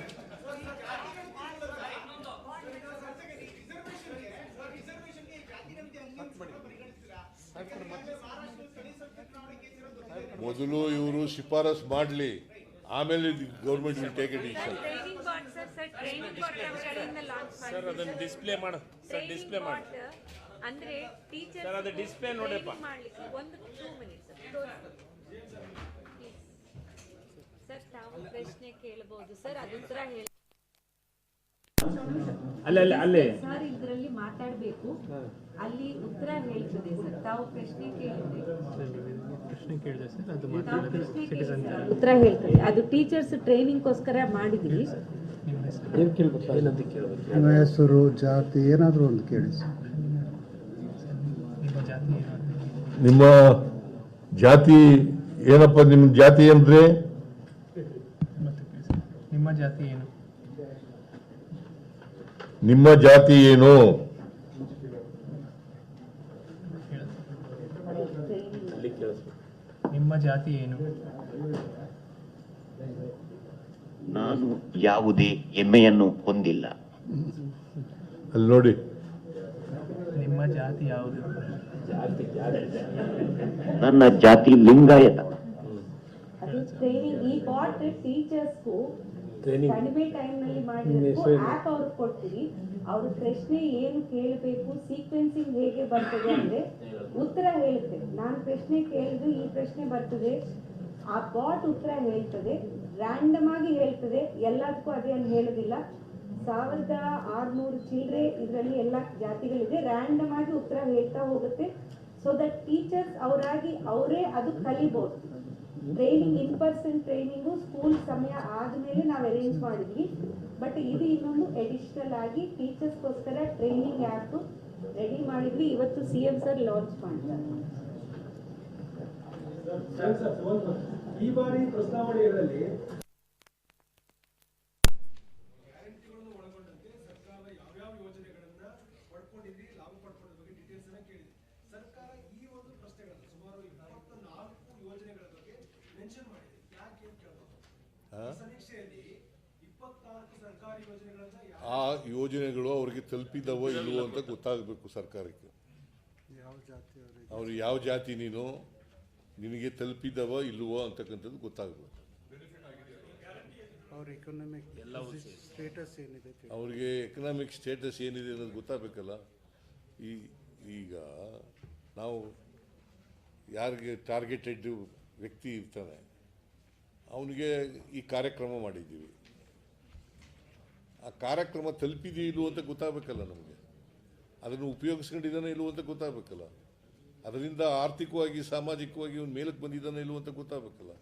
ಮೊದಲು ಇವರು ಶಿಫಾರಸ್ ಮಾಡಲಿ, ಆಮೇಲೆ government will take a decision. Sir ಅದನ್ನು ಡಿಸ್ಪ್ಲೇ ಮಾಡು ಸರ್, ಡಿಸ್ಪ್ಲೇ ಮಾಡಿ ಅಂದ್ರೆ ಟೀಚರ್ ಸರ್, ಅದು ಡಿಸ್ಪ್ಲೇ ನೋಡಪ್ಪ. ಮಾಡ್ಲಿಕ್ಕೆ ಒಂದು 2 ಮಿನಿಟ್ಸ್ ಸರ್. ತಾವು ಪ್ರಶ್ನೆ ಕೇಳಬಹುದು ಸರ್, ಅದು ಉತ್ತರ ಹೇಳಿ ಅಲ್ಲೇ ಸರ್. ಇದರಲ್ಲಿ ಮಾತಾಡಬೇಕು, ಅಲ್ಲಿ ಉತ್ತರ ಹೇಳ್ತದೆ ಸರ್. ತಾವು ಪ್ರಶ್ನೆ ಕೇಳಿದ್ರೆ ಉತ್ತರ ಹೇಳ್ತದೆ. ಅದು ಟೀಚರ್ಸ್ ಟ್ರೈನಿಂಗ್ಗೋಸ್ಕರ ಮಾಡಿದ್ರಿ. ನಿಮ್ಮ ಹೆಸರು, ಜಾತಿ ಏನಾದರೂ ಒಂದು ಕೇಳಿ. ನಿಮ್ಮ ಜಾತಿ ಏನಪ್ಪ? ನಿಮ್ಮ ಜಾತಿ ಏನ್ರಿ? ಜಾತಿ ಏನು? ನಿಮ್ಮ ಜಾತಿ ಏನು? ನಿಮ್ಮ ಜಾತಿ ಏನು? ನಾನು ಯಾವುದೇ ಹೆಮ್ಮೆಯನ್ನು ಹೊಂದಿಲ್ಲ. ಅಲ್ಲಿ ನೋಡಿ, ನಿಮ್ಮ ಜಾತಿ ಯಾವುದು? ನನ್ನ ಜಾತಿ ಲಿಂಗಾಯತ. ಟ್ರೈನಿಂಗ್ ಈ ಪಾಟ್ ಟೀಚರ್ಸ್ಗೂ ಕಡಿಮೆ ಟೈಮ್ ನಲ್ಲಿ ಮಾಡಿರೋದು ಆಪ್ ಅವ್ರಿಗೆ ಕೊಡ್ತೀವಿ. ಅವ್ರ ಪ್ರಶ್ನೆ ಏನು ಕೇಳಬೇಕು, ಸೀಕ್ವೆನ್ಸಿಂಗ್ ಹೇಗೆ ಬರ್ತದೆ ಅಂದ್ರೆ ಉತ್ತರ ಹೇಳುತ್ತೆ. ನಾನು ಪ್ರಶ್ನೆ ಕೇಳಿದ್ರು ಈ ಪ್ರಶ್ನೆ ಬರ್ತದೆ, ಆ ಬಾಟ್ ಉತ್ತರ ಹೇಳ್ತದೆ, ರ್ಯಾಂಡಮ್ ಆಗಿ ಹೇಳ್ತದೆ, ಎಲ್ಲದಕ್ಕೂ ಅದೇನು ಹೇಳೋದಿಲ್ಲ. 1600 ಚಿಲ್ಡ್ರೆ ಇದರಲ್ಲಿ ಎಲ್ಲ ಜಾತಿಗಳಿದೆ, ರ್ಯಾಂಡಮ್ ಆಗಿ ಉತ್ತರ ಹೇಳ್ತಾ ಹೋಗುತ್ತೆ. ಸೊ ದಟ್ ಟೀಚರ್ಸ್ ಅವರೇ ಅದು ಕಲಿಬಹುದು. Training in person training school ಸಮಯ ಆದಮೇಲೆ ನಾವು ಅರೇಂಜ್ ಮಾಡಿದ್ವಿ. ಬಟ್ ಇದು ಇನ್ನೊಂದು ಎಡಿಷನಲ್ ಆಗಿ ಟೀಚರ್ಸ್ಗೋಸ್ಕರ ಟ್ರೈನಿಂಗ್ ಆ್ಯಪ್ ರೆಡಿ ಮಾಡಿದ್ವಿ. ಇವತ್ತು CM ಸರ್ ಲಾಂಚ್ ಮಾಡ್ತಾರೆ. ಈ ಬಾರಿ ಪ್ರಸ್ತಾವನೆಗಳಲ್ಲಿ ಗ್ಯಾರಂಟಿಗಳನ್ನು ಒಳಗೊಂಡಂತೆ ಸರ್ಕಾರ ಯಾವ್ಯಾವ ಯೋಜನೆಗಳನ್ನ ಪಡ್ಕೊಂಡಿದ್ರಿ, ಲಾಭ ಪಡ್ಕೊಳ್ಳೋದ್ರ ಬಗ್ಗೆ ಡೀಟೇಲ್ಸ್ ಅನ್ನ ಕೇಳಿದೆ. ಸರ್ಕಾರ ಈ ಒಂದು ಪ್ರಶ್ನೆಗಳನ್ನ ಸುಮಾರು 24 ಯೋಜನೆಗಳ ಬಗ್ಗೆ ಮೆನ್ಷನ್ ಮಾಡಿದೆ. ಯಾಕೆ ಅಂತ ಕೇಳಬಹುದು. ಸಮೀಕ್ಷೆಯಲ್ಲಿ 24 ಸರ್ಕಾರಿ ಯೋಜನೆಗಳನ್ನ ಆ ಯೋಜನೆಗಳು ಅವ್ರಿಗೆ ತಲುಪಿದವೋ ಇಲ್ವೋ ಅಂತ ಗೊತ್ತಾಗಬೇಕು ಸರ್ಕಾರಕ್ಕೆ. ಯಾವ ಜಾತಿಯವರಿಗೆ, ಅವ್ರು ಯಾವ ಜಾತಿ, ನೀನು ನಿನಗೆ ತಲುಪಿದವೋ ಇಲ್ವೋ ಅಂತಕ್ಕಂಥದ್ದು ಗೊತ್ತಾಗಬೇಕು. ಅವ್ರ ಎಕನಾಮಿಕ್ ಸ್ಟೇಟಸ್ ಏನಿದೆ, ಅವ್ರಿಗೆ ಎಕನಾಮಿಕ್ ಸ್ಟೇಟಸ್ ಏನಿದೆ ಅನ್ನೋದು ಗೊತ್ತಾಗಬೇಕಲ್ಲ. ಈಗ ನಾವು ಯಾರಿಗೆ ಟಾರ್ಗೆಟೆಡ್ ವ್ಯಕ್ತಿ ಇರ್ತಾನೆ ಅವನಿಗೆ ಈ ಕಾರ್ಯಕ್ರಮ ಮಾಡಿದ್ದೀವಿ. ಆ ಕಾರ್ಯಕ್ರಮ ತಲುಪಿದೆಯೋ ಇಲ್ವೋ ಅಂತ ಗೊತ್ತಾಗಬೇಕಲ್ಲ ನಮಗೆ. ಅದನ್ನು ಉಪಯೋಗಿಸ್ಕೊಂಡಿದ್ದಾನೆ ಇಲ್ವೋ ಅಂತ ಗೊತ್ತಾಗಬೇಕಲ್ಲ. ಅದರಿಂದ ಆರ್ಥಿಕವಾಗಿ ಸಾಮಾಜಿಕವಾಗಿ ಒಂದು ಮೇಲಕ್ಕೆ ಬಂದಿದ್ದಾನೆ ಇಲ್ವೋ ಅಂತ ಗೊತ್ತಾಗಬೇಕಲ್ಲ.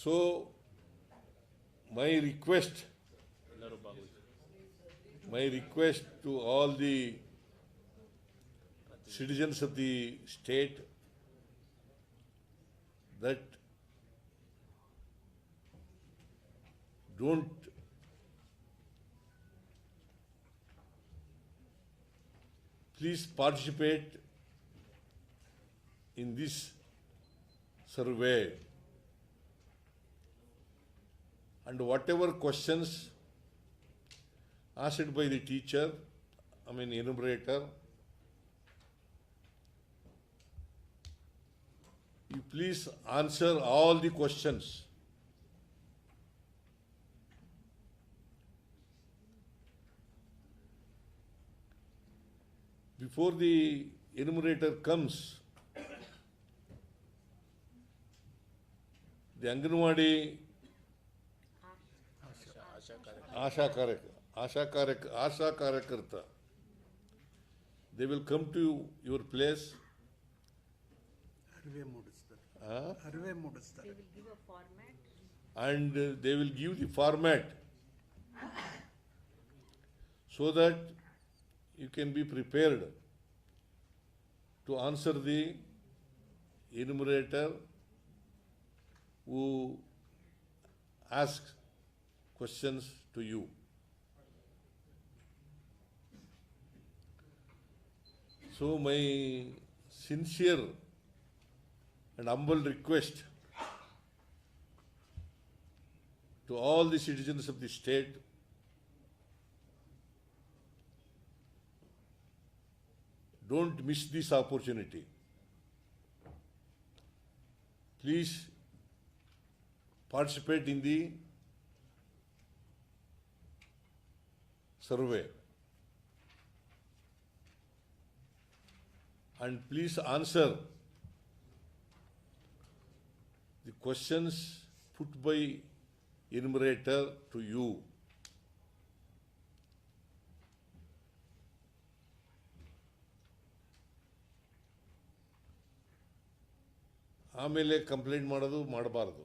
So my request to all the citizens of the state that don't please participate in this survey, and whatever questions asked by the teacher, enumerator, you please answer all the questions. Before the enumerator comes, the Anganwadi Asha Karyakarta, they will come to your place. ಅರಿವೆ ಮೂಡಿಸ್ತಾರೆ. They will give a format. And they will give the format so that you can be prepared to answer the enumerator who asks questions to you. So my sincere and humble request to all the citizens of the state, don't miss this opportunity. Please participate in the survey and please answer the questions put by enumerator to you. ಆಮೇಲೆ complaint ಮಾಡೋದು ಮಾಡಬಾರದು.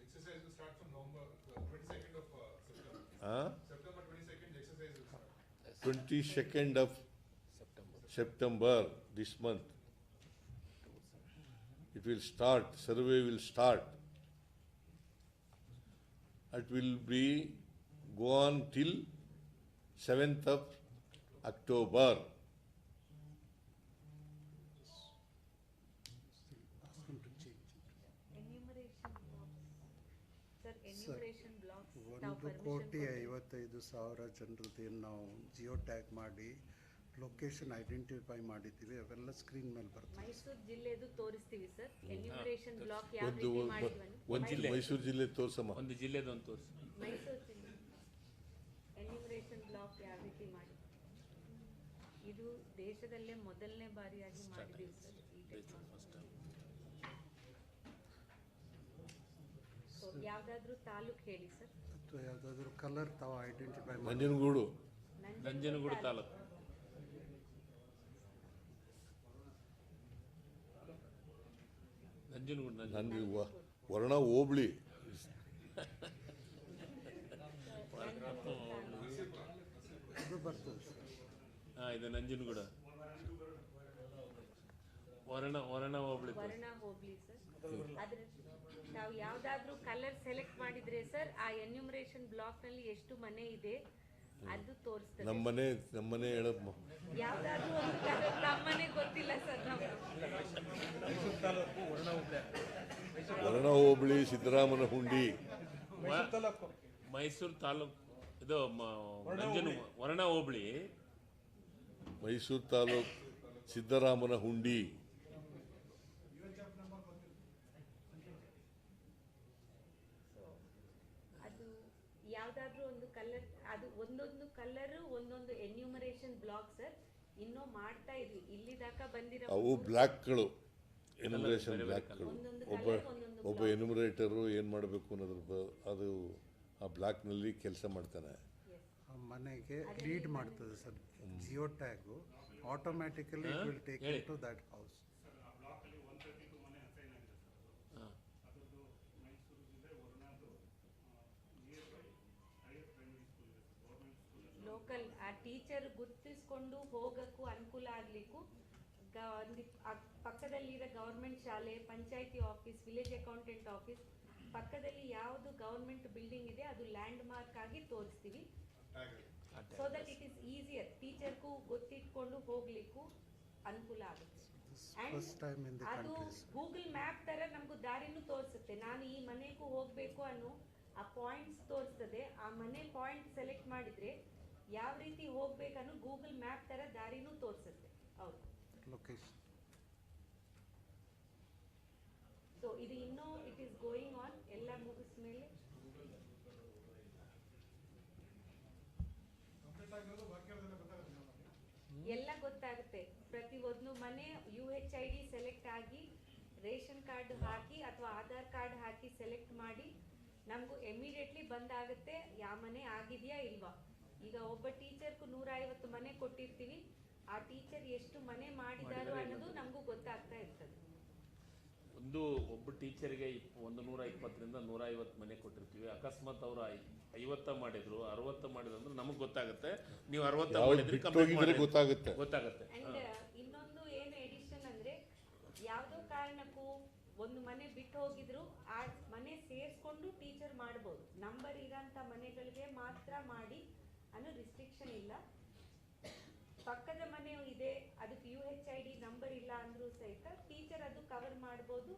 Exercise will start from November 22nd of September 22nd exercise will start. 22nd of September this month. It will start, survey will start. It will be go on till 7th of October. Ask him to change it. Enumeration blocks. Sir, enumeration blocks. 1,55,000 ಜನರದ್ದು ನಾವು geo tag ಮಾಡಿ location identify ಮಾಡಿದ್ದೀವಿ, ಅವೆಲ್ಲ screen ಮೇಲೆ ಬರ್ತವೆ. ಮೈಸೂರು ಜಿಲ್ಲೆದು ತೋರಿಸ್ತೀವಿ sir. Enumeration block ಯಾವ ಒಂದು ರೀತಿ ಮಾಡಿದ್ವಿ ಒಂದು ಜಿಲ್ಲೆ ಮೈಸೂರು ಜಿಲ್ಲೆ ತೋರ್ಸಮ್ಮ. ಒಂದು ಜಿಲ್ಲೆದೊಂದು ತೋರಿಸಿ. ಮೈಸೂರು ಜಿಲ್ಲೆ ಎನ್ಯುಮರೇಷನ್ ಬ್ಲಾಕ್ ಯಾವ ರೀತಿ ಮಾಡಿ, ಇದು ದೇಶದಲ್ಲೇ ಮೊದಲನೇ ಬಾರಿಯಾಗಿ ಮಾಡಿದ್ದೀವಿ ಸರ್ ಈ ಟೆಕ್ನಾಲಜಿ. ಸೊ ಯಾವ್ದಾದ್ರು ತಾಲೂಕು ಹೇಳಿ ಸರ್, ಅಥವಾ ಯಾವುದಾದ್ರೂ ಕಲರ್ ತಾವು ಐಡೆಂಟಿಫೈ ಮಾಡಿ. ನಂಜನಗೂಡು ತಾಲೂಕು. ನಂದು ವರ್ಣ ಹೋಬಳಿ. ಅದು ಬರ್ತದೆ ಸರ್. ಇದು ನಂಜನಗೂಡು ವರ್ಣ ಹೋಬಳಿ. ವರ್ಣ ಹೋಗ್ಲಿ ಸರ್. ಅದ್ರ ನಾವು ಯಾವ್ದಾದ್ರು ಕಲರ್ ಸೆಲೆಕ್ಟ್ ಮಾಡಿದ್ರೆ ಸರ್ ಆ ಎನ್ಯುಮರೇಷನ್ ಬ್ಲಾಕ್ ನಲ್ಲಿ ಎಷ್ಟು ಮನೆ ಇದೆ ಅದು ತೋರಿಸ್ತದೆ. ನಮ್ಮನೆ ಹೇಳಮ್ಮ. ಯಾವ್ದಾದ್ರು ಒಂದು ಕಲರ್ ನಮ್ಮನೆ ಗೊತ್ತಿಲ್ಲ ಸರ್ ನಮ್ಗೆ. ವರ್ಣ ಹೋಬಳಿ ಸಿದ್ದರಾಮನ ಹುಂಡಿ. ಮೈಸೂರು ತಾಲೂಕು ಇದು ವರ್ಣ ಹೋಬಳಿ. ಮೈಸೂರು ತಾಲೂಕು ಸಿದ್ದರಾಮನ ಹುಂಡಿ. ಅದು ಯಾವ್ದಾದ್ರು ಒಂದು ಕಲರ್, ಅದು ಒಂದೊಂದು ಕಲರ್ ಒಂದೊಂದು ಎನ್ಯೂಮರೇಷನ್ ಬ್ಲಾಕ್ ಸರ್. ಇನ್ನೂ ಮಾಡ್ತಾ ಇದ್ವಿ, ಇಲ್ಲಿ ತನಕ ಬಂದಿರೋ ಅವು ಬ್ಲಾಕ್ಗಳು, ಎನ್ಯುಮರೇಷನ್ ಬ್ಲಾಕ್ಗಳು. ಒಬ್ಬ ಎನ್ಯುಮರೇಟರು ಏನು ಮಾಡಬೇಕು ಅನ್ನೋದ್ರ ಅದು ಆ ಬ್ಲಾಕ್ನಲ್ಲಿ ಕೆಲಸ ಮಾಡ್ತಾನೆ. ಆ ಮನೆಗೆ ಲೀಡ್ ಮಾಡ್ತದೆ sir geo tag. Automatically it will take you to that house. Local ಆ ಟೀಚರ್ ಗುರ್ತಿಸ್ಕೊಂಡು ಹೋಗಕ್ಕೂ ಅನುಕೂಲ ಆಗ್ಲಿಕ್ಕೂ ಪಕ್ಕದಲ್ಲಿರೋ ಗವರ್ಮೆಂಟ್ ಶಾಲೆ, ಪಂಚಾಯತಿ ಆಫೀಸ್, ವಿಲೇಜ್ ಅಕೌಂಟೆಂಟ್ ಆಫೀಸ್ ಪಕ್ಕದಲ್ಲಿ ಯಾವುದು ಗವರ್ಮೆಂಟ್ ಬಿಲ್ಡಿಂಗ್ ಇದೆ ಅದು ಲ್ಯಾಂಡ್ ಮಾರ್ಕ್ ಆಗಿ ತೋರಿಸ್ತೀವಿ. So that it is easier, ಟೀಚರ್ಗೂ ಗೊತ್ತಿಟ್ಕೊಂಡು ಹೋಗ್ಲಿಕ್ಕೂ ಅನುಕೂಲ ಆಗುತ್ತೆ. ಅದು ಗೂಗಲ್ ಮ್ಯಾಪ್ ತರ ನಮಗೂ ದಾರಿನೂ ತೋರಿಸುತ್ತೆ. ನಾನು ಈ ಮನೆಗೂ ಹೋಗ್ಬೇಕು ಅನ್ನೋ ಆ ಪಾಯಿಂಟ್ಸ್ ತೋರಿಸ್ತದೆ. ಆ ಮನೆ ಪಾಯಿಂಟ್ ಸೆಲೆಕ್ಟ್ ಮಾಡಿದ್ರೆ ಯಾವ ರೀತಿ ಹೋಗ್ಬೇಕನ್ನೋ ಗೂಗಲ್ ಮ್ಯಾಪ್ ತರ ದಾರಿನೂ ತೋರಿಸುತ್ತೆ. ಹೌದು, ಲೊಕೇಶನ್. ಸೊ ಇದು ಇನ್ನೂ ಇಟ್ ಈಸ್ ಗೋಯಿಂಗ್ ಆನ್. ಎಲ್ಲ ಮುಗಿಸ್ಮೇಲೆ ಎಲ್ಲ ಗೊತ್ತಾಗುತ್ತೆ. ಪ್ರತಿ ಒಂದು ಮನೆ UHID ಸೆಲೆಕ್ಟ್ ಆಗಿ ರೇಷನ್ ಕಾರ್ಡ್ ಹಾಕಿ ಅಥವಾ ಆಧಾರ್ ಕಾರ್ಡ್ ಹಾಕಿ ಸೆಲೆಕ್ಟ್ ಮಾಡಿ ನಮಗೂ ಇಮಿಡಿಯೇಟ್ಲಿ ಬಂದಾಗುತ್ತೆ ಯಾವ ಮನೆ ಆಗಿದೆಯಾ ಇಲ್ವಾ. ಈಗ ಒಬ್ಬ ಟೀಚರ್ಗೂ 150 ಮನೆ ಕೊಟ್ಟಿರ್ತೀವಿ, ಆ ಟೀಚರ್ ಎಷ್ಟು ಮನೆ ಮಾಡಿದಾರೋ ಅನ್ನೋದು ನಮಗೂ ಗೊತ್ತಾಗ್ತಾ ಇರ್ತದೆ. ಒಬ್ಬ ಟೀಚರ್ಗೆ 120ರಿಂದ 150 ಮನೆ ಕೊಟ್ಟಿರ್ತೀವಿ. ಅಕಸ್ಮಾತ್ ಅವರು 50 ಮಾಡಿದ್ರು 60 ಮಾಡಿದ್ರು ಅಂದ್ರೆ ನಮಗೆ ಗೊತ್ತಾಗುತ್ತೆ. ನೀವು 60 ಮಾಡಿದ್ರೆ ಗೊತ್ತಾಗುತ್ತೆ. ಅಂಡ್ ಇನ್ನೊಂದು ಏನು ಎಡಿಷನ್ ಅಂದ್ರೆ, ಯಾವುದೋ ಕಾರಣಕ್ಕೂ ಒಂದು ಮನೆ ಬಿಟ್ಟು ಹೋಗಿದ್ರು ಆ ಮನೆ ಸೇರಿಸ್ಕೊಂಡು ಟೀಚರ್ ಮಾಡ್ಬೋದು. ನಂಬರ್ ಇರೋಂಥ ಮನೆಗಳಿಗೆ ಮಾತ್ರ ಮಾಡಿ ಅನ್ನೋ ರಿಸ್ಟ್ರಿಕ್ಷನ್ ಇಲ್ಲ. ಪಕ್ಕದ ಮನೆ ಇದೆ, ಅದಕ್ಕೆ UHID ನಂಬರ್ ಇಲ್ಲ ಅಂದ್ರೂ ಸಹಿತ ಟೀಚರ್ ಅದು ಕವರ್ ಮಾಡ್ಬೋದು.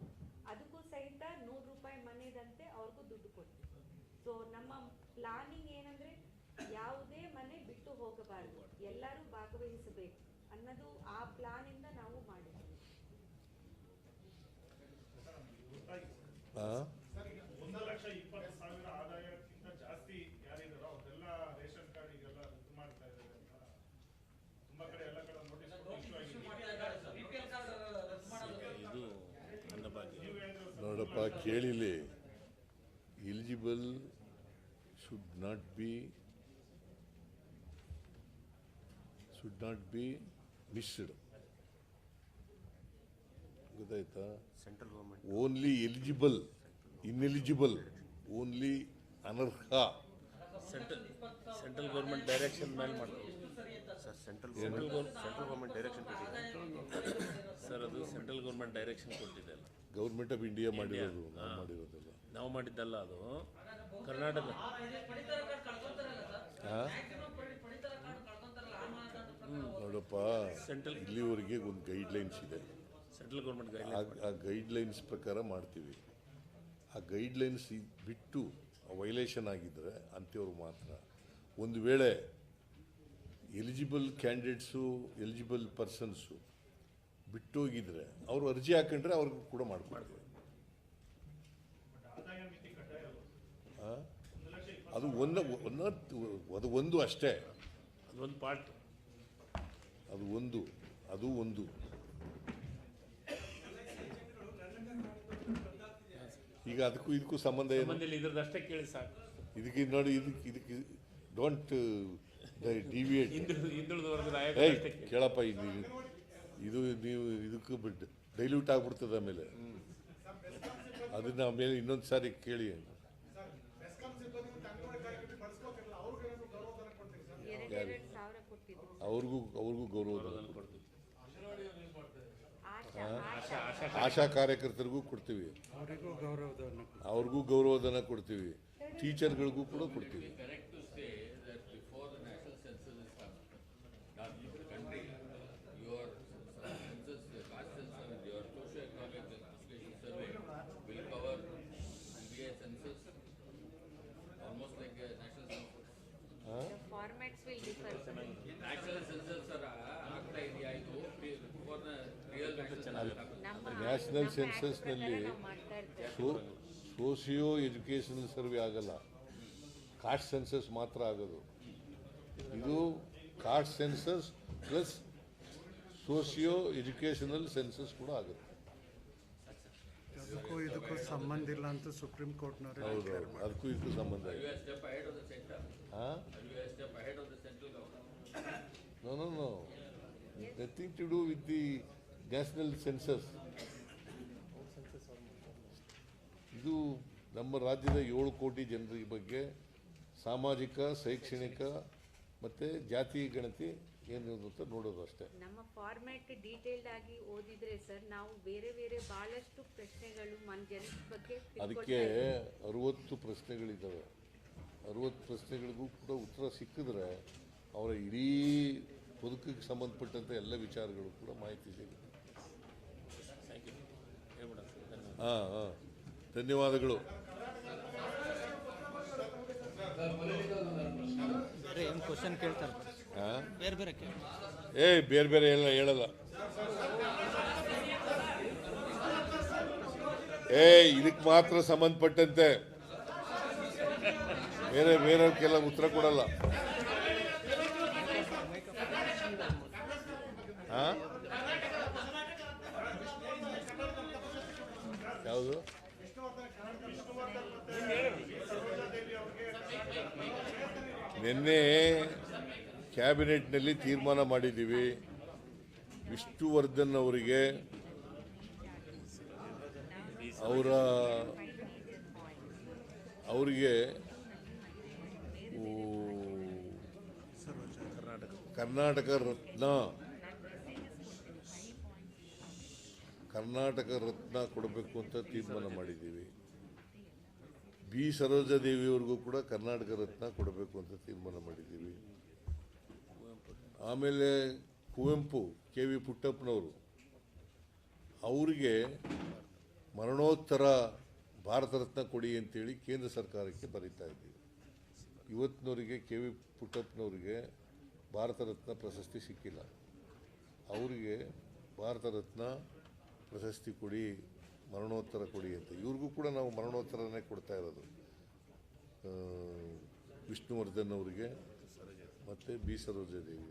ಅದಕ್ಕೂ ಸಹಿತ 100 ರೂಪಾಯಿ ಮನೆದಂತೆ ಅವ್ರಿಗೂ ದುಡ್ಡು ಕೊಡ್ತೀವಿ. ಸೊ ನಮ್ಮ ಪ್ಲಾನಿಂಗ್ ಏನಂದ್ರೆ ಯಾವುದೇ ಮನೆ ಬಿಟ್ಟು ಹೋಗಬಾರ್ದು, ಎಲ್ಲರೂ ಭಾಗವಹಿಸಬೇಕು ಅನ್ನೋದು ಆ ಪ್ಲಾನ್ ಇಂದ ನಾವು ಮಾಡಿದ್ದೀವಿ. ಸರ್, 1,20,000 ಆದಾಯಕ್ಕಿಂತ ಜಾಸ್ತಿ ಯಾರಿದಾರೋ ಅವರೆಲ್ಲ ರೇಷನ್ ಕಾರ್ಡ್ ಈಗೆಲ್ಲ ಇದು ಮಾಡ್ತಾ ಇದ್ದಾರೆ ಅಂತ ತುಂಬಾ ಕಡೆ ಎಲ್ಲ ಕಡೆ ನೋಟಿಸ್ ನೋಡಪ್ಪ ಕೇಳಿಲಿ. Eligible should not be missed. ಗೊತ್ತಾಯ್ತಾ? Central government only eligible, ineligible, only ಅನರ್ಹ. ಸೆಂಟ್ರಲ್ ಗೌರ್ಮೆಂಟ್ ಡೈರೆಕ್ಷನ್ ಮೇಲೆ ಮಾಡ್ತೀವಿ ಸರ್. ಸೆಂಟ್ರಲ್ ಗವರ್ಮೆಂಟ್ ಡೈರೆಕ್ಷನ್ ಕೊಟ್ಟಿದೆ ಸರ್. ಅದು ಸೆಂಟ್ರಲ್ ಗೌರ್ಮೆಂಟ್ ಡೈರೆಕ್ಷನ್ ಕೊಟ್ಟಿದೆ ಅಲ್ಲ. ಗೌರ್ಮೆಂಟ್ ಆಫ್ ಇಂಡಿಯಾ ಮಾಡಿರೋದು, ನಾವು ಮಾಡಿರೋದಿಲ್ಲ. ನಾವು ಮಾಡಿದ್ದಲ್ಲ ಅದು ಕರ್ನಾಟಕ. ನೋಡಪ್ಪ, ಇಲ್ಲಿವರೆಗೆ ಒಂದು ಗೈಡ್ಲೈನ್ಸ್ ಇದೆ, ಸೆಂಟ್ರಲ್ ಗೌರ್ಮೆಂಟ್ ಆ ಗೈಡ್ಲೈನ್ಸ್ ಪ್ರಕಾರ ಮಾಡ್ತೀವಿ. ಆ ಗೈಡ್ಲೈನ್ಸ್ ಬಿಟ್ಟು ವೈಲೇಷನ್ ಆಗಿದ್ದರೆ ಅಂಥವ್ರು ಮಾತ್ರ. ಒಂದು ವೇಳೆ ಎಲಿಜಿಬಲ್ ಕ್ಯಾಂಡಿಡೇಟ್ಸು, ಎಲಿಜಿಬಲ್ ಪರ್ಸನ್ಸು ಬಿಟ್ಟೋಗಿದ್ರೆ ಅವರು ಅರ್ಜಿ ಹಾಕೊಂಡ್ರೆ ಅವ್ರಿಗೂ ಕೂಡ ಮಾಡ್ಕೊಡ್ತೀವಿ. ಅದು ಒಂದು ಅಷ್ಟೇ, ಅದೊಂದು ಪಾರ್ಟ್, ಅದು ಒಂದು. ಈಗ ಅದಕ್ಕೂ ಇದಕ್ಕೂ ಸಂಬಂಧ ಏನು? ಇದ್ರದ್ದಷ್ಟೇ ಕೇಳಿ ಸಾಕು. ಇದಕ್ಕೆ ನೋಡಿ, ಇದಕ್ಕೆ ಡೋಂಟ್ ಡಿವಿಯೇಟ್. ಕೇಳಪ್ಪ, ಇದು ನೀವು ಇದಕ್ಕೂ ಬಿಟ್ಟು ಡೈಲ್ಯೂಟ್ ಆಗ್ಬಿಡ್ತದೆ. ಆಮೇಲೆ ಅದನ್ನ ಆಮೇಲೆ ಇನ್ನೊಂದು ಸಾರಿ ಕೇಳಿ. ಅವ್ರಿಗೂ ಗೌರವಧನ ಕೊಡ್ತೀವಿ. ಆಶಾ ಕಾರ್ಯಕರ್ತರಿಗೂ ಕೊಡ್ತೀವಿ, ಅವ್ರಿಗೂ ಗೌರವಧನ ಕೊಡ್ತೀವಿ, ಟೀಚರ್ಗಳಿಗೂ ಕೂಡ ಕೊಡ್ತೀವಿ. ನ್ಯಾಷನಲ್ ಸೆನ್ಸಸ್ನಲ್ಲಿ ಸೋಷಿಯೋ ಎಜುಕೇಷನಲ್ ಸರ್ವೆ ಆಗಲ್ಲ, ಕಾಸ್ಟ್ ಸೆನ್ಸಸ್ ಮಾತ್ರ ಆಗೋದು. ಇದು caste census plus socio educational census ಕೂಡ ಆಗುತ್ತೆ. ಇದಕ್ಕೂ ಸಂಬಂಧ ಇಲ್ಲ ಅಂತ ಸುಪ್ರೀಂ ಕೋರ್ಟ್ನವರು. ಹೌದು, ಅದಕ್ಕೂ ಇದಕ್ಕೂ ಸಂಬಂಧ ಇದೆ. No. Nothing to do with the national census. ಇದು ನಮ್ಮ ರಾಜ್ಯದ 7 ಕೋಟಿ ಜನರ ಬಗ್ಗೆ ಸಾಮಾಜಿಕ, ಶೈಕ್ಷಣಿಕ ಮತ್ತು ಜಾತಿ ಗಣತಿ ಏನು ಅಂತ ನೋಡೋದು ಅಷ್ಟೇ. ನಮ್ಮ ಫಾರ್ಮ್ಯಾಟ್ ಡೀಟೇಲ್ಡ್ ಆಗಿ ಓದಿದ್ರೆ ಸರ್, ನಾವು ಬೇರೆ ಬಹಳಷ್ಟು ಪ್ರಶ್ನೆಗಳು ಜನರ ಬಗ್ಗೆ ಅದಕ್ಕೆ 60 ಪ್ರಶ್ನೆಗಳಿದ್ದಾವೆ. 60 ಪ್ರಶ್ನೆಗಳಿಗೂ ಕೂಡ ಉತ್ತರ ಸಿಕ್ಕಿದ್ರೆ ಅವರ ಇಡೀ ಬದುಕಿಗೆ ಸಂಬಂಧಪಟ್ಟಂಥ ಎಲ್ಲ ವಿಚಾರಗಳು ಕೂಡ ಮಾಹಿತಿ ಸಿಗುತ್ತೆ. ಧನ್ಯವಾದಗಳು. ಕ್ವಶನ್ ಕೇಳ್ತಾರೆ, ಬೇರೆ ಹೇಳಲ್ಲ. ಇದಕ್ಕೆ ಮಾತ್ರ ಸಂಬಂಧಪಟ್ಟಂತೆ ಬೇರೆಯವ್ರಿಗೆಲ್ಲ ಉತ್ತರ ಕೊಡಲ್ಲ. ಯಾವುದು? ನಿನ್ನೆ ಕ್ಯಾಬಿನೆಟ್ನಲ್ಲಿ ತೀರ್ಮಾನ ಮಾಡಿದ್ದೀವಿ, ವಿಷ್ಣುವರ್ಧನ್ ಅವರಿಗೆ ಅವರಿಗೆ ಕರ್ನಾಟಕ ರತ್ನ ಕೊಡಬೇಕು ಅಂತ ತೀರ್ಮಾನ ಮಾಡಿದ್ದೀವಿ. ಬಿ ಸರೋಜಾದೇವಿಯವ್ರಿಗೂ ಕೂಡ ಕರ್ನಾಟಕ ರತ್ನ ಕೊಡಬೇಕು ಅಂತ ತೀರ್ಮಾನ ಮಾಡಿದ್ದೀವಿ. ಆಮೇಲೆ ಕುವೆಂಪು, ಕೆ ವಿ ಪುಟ್ಟಪ್ಪನವರು, ಅವರಿಗೆ ಮರಣೋತ್ತರ ಭಾರತ ರತ್ನ ಕೊಡಿ ಅಂತೇಳಿ ಕೇಂದ್ರ ಸರ್ಕಾರಕ್ಕೆ ಬರೀತಾ ಇದ್ದೀವಿ. ಇವತ್ತಿನವರಿಗೆ ಕೆ ವಿ ಪುಟ್ಟಪ್ಪನವರಿಗೆ ಭಾರತ ರತ್ನ ಪ್ರಶಸ್ತಿ ಸಿಕ್ಕಿಲ್ಲ. ಅವರಿಗೆ ಭಾರತ ರತ್ನ ಪ್ರಶಸ್ತಿ ಕೊಡಿ, ಮರಣೋತ್ತರ ಕೊಡಿ ಅಂತ. ಇವ್ರಿಗೂ ಕೂಡ ನಾವು ಮರಣೋತ್ತರನೇ ಕೊಡ್ತಾ ಇರೋದು, ವಿಷ್ಣುವರ್ಧನ್ ಅವರಿಗೆ ಮತ್ತು ಬಿ ಸರೋಜಾದೇವಿ.